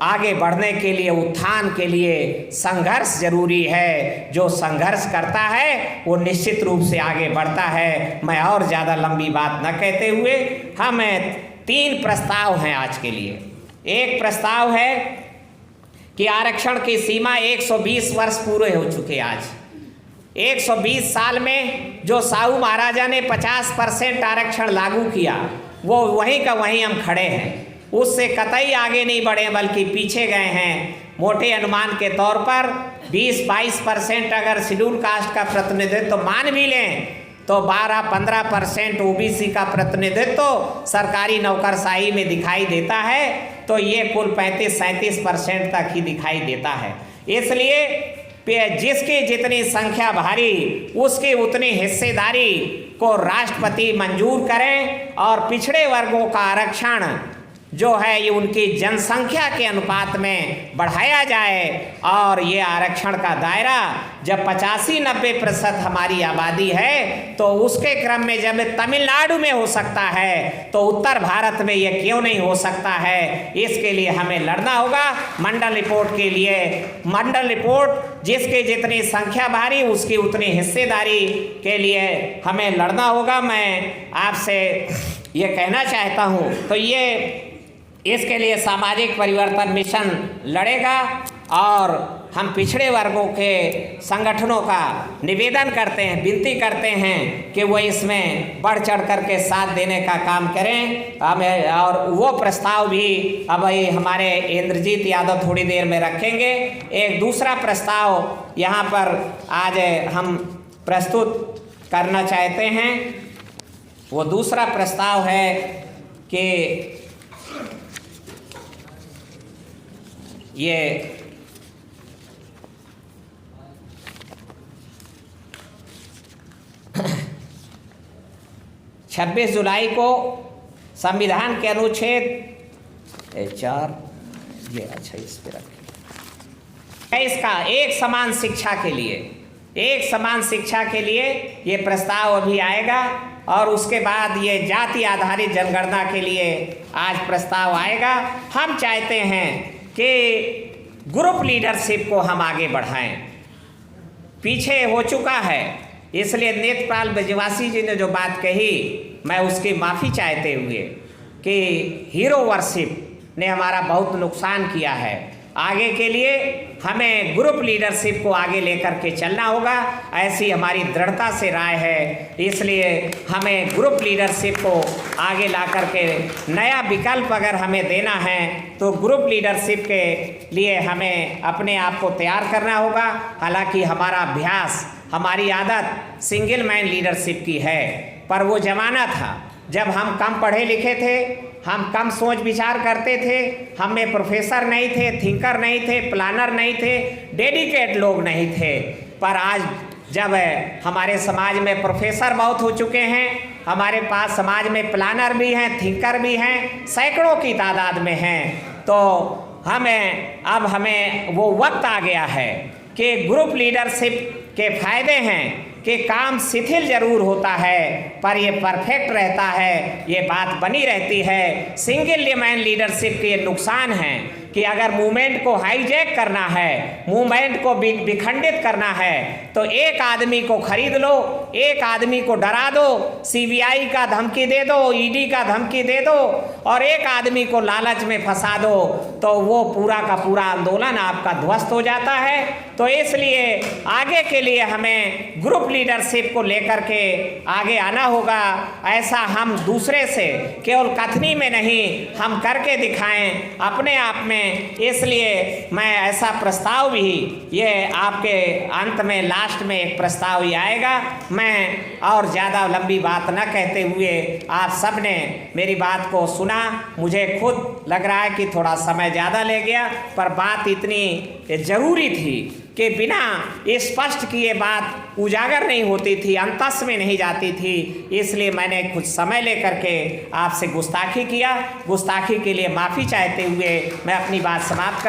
आगे बढ़ने के लिए, उत्थान के लिए संघर्ष जरूरी है। जो संघर्ष करता है वो निश्चित रूप से आगे बढ़ता है। मैं और ज़्यादा लंबी बात न कहते हुए, हमें 3 प्रस्ताव हैं आज के लिए। एक प्रस्ताव है कि आरक्षण की सीमा 120 वर्ष पूरे हो चुके। आज 120 साल में जो साहू महाराजा ने 50% आरक्षण लागू किया, वो वहीं का वहीं हम खड़े हैं। उससे कतई आगे नहीं बढ़े, बल्कि पीछे गए हैं। मोटे अनुमान के तौर पर 20-22% अगर शेड्यूल कास्ट का प्रतिनिधित्व तो मान भी लें, तो 12-15% ओबीसी का प्रतिनिधित्व सरकारी नौकरशाही में दिखाई देता है। तो ये कुल 35-37% तक ही दिखाई देता है। इसलिए जिसकी जितनी संख्या भारी, उसकी उतनी हिस्सेदारी को राष्ट्रपति मंजूर करें, और पिछड़े वर्गों का आरक्षण जो है ये उनकी जनसंख्या के अनुपात में बढ़ाया जाए। और ये आरक्षण का दायरा जब 85-90% हमारी आबादी है, तो उसके क्रम में जब तमिलनाडु में हो सकता है, तो उत्तर भारत में ये क्यों नहीं हो सकता है। इसके लिए हमें लड़ना होगा। मंडल रिपोर्ट के लिए, मंडल रिपोर्ट जिसकी जितनी संख्या भारी, उसकी उतनी हिस्सेदारी के लिए हमें लड़ना होगा। मैं आपसे ये कहना चाहता हूँ। तो ये इसके लिए सामाजिक परिवर्तन मिशन लड़ेगा, और हम पिछड़े वर्गों के संगठनों का निवेदन करते हैं, विनती करते हैं कि वो इसमें बढ़ चढ़ करके साथ देने का काम करें। हमें और वो प्रस्ताव भी अब हमारे इंद्रजीत यादव थोड़ी देर में रखेंगे। एक दूसरा प्रस्ताव यहाँ पर आज हम प्रस्तुत करना चाहते हैं। वो दूसरा प्रस्ताव है कि ये 26 जुलाई को संविधान के अनुच्छेद 4, ये अच्छा इस पे रखें, इसका एक समान शिक्षा के लिए, एक समान शिक्षा के लिए ये प्रस्ताव अभी आएगा। और उसके बाद ये जाति आधारित जनगणना के लिए आज प्रस्ताव आएगा। हम चाहते हैं कि ग्रुप लीडरशिप को हम आगे बढ़ाएं। पीछे हो चुका है, इसलिए नेत्रपाल ब्रजवासी जी ने जो बात कही, मैं उसकी माफ़ी चाहते हुए कि हीरो वर्शिप ने हमारा बहुत नुकसान किया है। आगे के लिए हमें ग्रुप लीडरशिप को आगे लेकर के चलना होगा, ऐसी हमारी दृढ़ता से राय है। इसलिए हमें ग्रुप लीडरशिप को आगे ला कर के नया विकल्प अगर हमें देना है तो ग्रुप लीडरशिप के लिए हमें अपने आप को तैयार करना होगा। हालांकि हमारा अभ्यास, हमारी आदत सिंगल मैन लीडरशिप की है, पर वो ज़माना था जब हम कम पढ़े लिखे थे, हम कम सोच विचार करते थे, हम में प्रोफेसर नहीं थे, थिंकर नहीं थे, प्लानर नहीं थे, डेडिकेट लोग नहीं थे। पर आज जब हमारे समाज में प्रोफेसर बहुत हो चुके हैं, हमारे पास समाज में प्लानर भी हैं, थिंकर भी हैं, सैकड़ों की तादाद में हैं, तो हमें वो वक्त आ गया है कि ग्रुप लीडरशिप के फायदे हैं कि काम शिथिल जरूर होता है पर ये परफेक्ट रहता है, ये बात बनी रहती है। सिंगल मैन लीडरशिप के ये नुकसान हैं कि अगर मूवमेंट को हाईजैक करना है, मूवमेंट को विखंडित करना है, तो एक आदमी को खरीद लो, एक आदमी को डरा दो, सीबीआई का धमकी दे दो, ईडी का धमकी दे दो और एक आदमी को लालच में फंसा दो, तो वो पूरा का पूरा आंदोलन आपका ध्वस्त हो जाता है। तो इसलिए आगे के लिए हमें ग्रुप लीडरशिप को लेकर के आगे आना होगा। ऐसा हम दूसरे से केवल कथनी में नहीं, हम करके दिखाएं अपने आप में। इसलिए मैं ऐसा प्रस्ताव भी, ये आपके अंत में लास्ट में एक प्रस्ताव ही आएगा। मैं और ज़्यादा लंबी बात न कहते हुए, आप सब ने मेरी बात को सुना, मुझे खुद लग रहा है कि थोड़ा समय ज़्यादा ले गया, पर बात इतनी ज़रूरी थी कि बिना स्पष्ट किए बात उजागर नहीं होती थी, अंतस में नहीं जाती थी। इसलिए मैंने कुछ समय लेकर के आपसे गुस्ताखी किया। गुस्ताखी के लिए माफ़ी चाहते हुए मैं अपनी बात समाप्त कर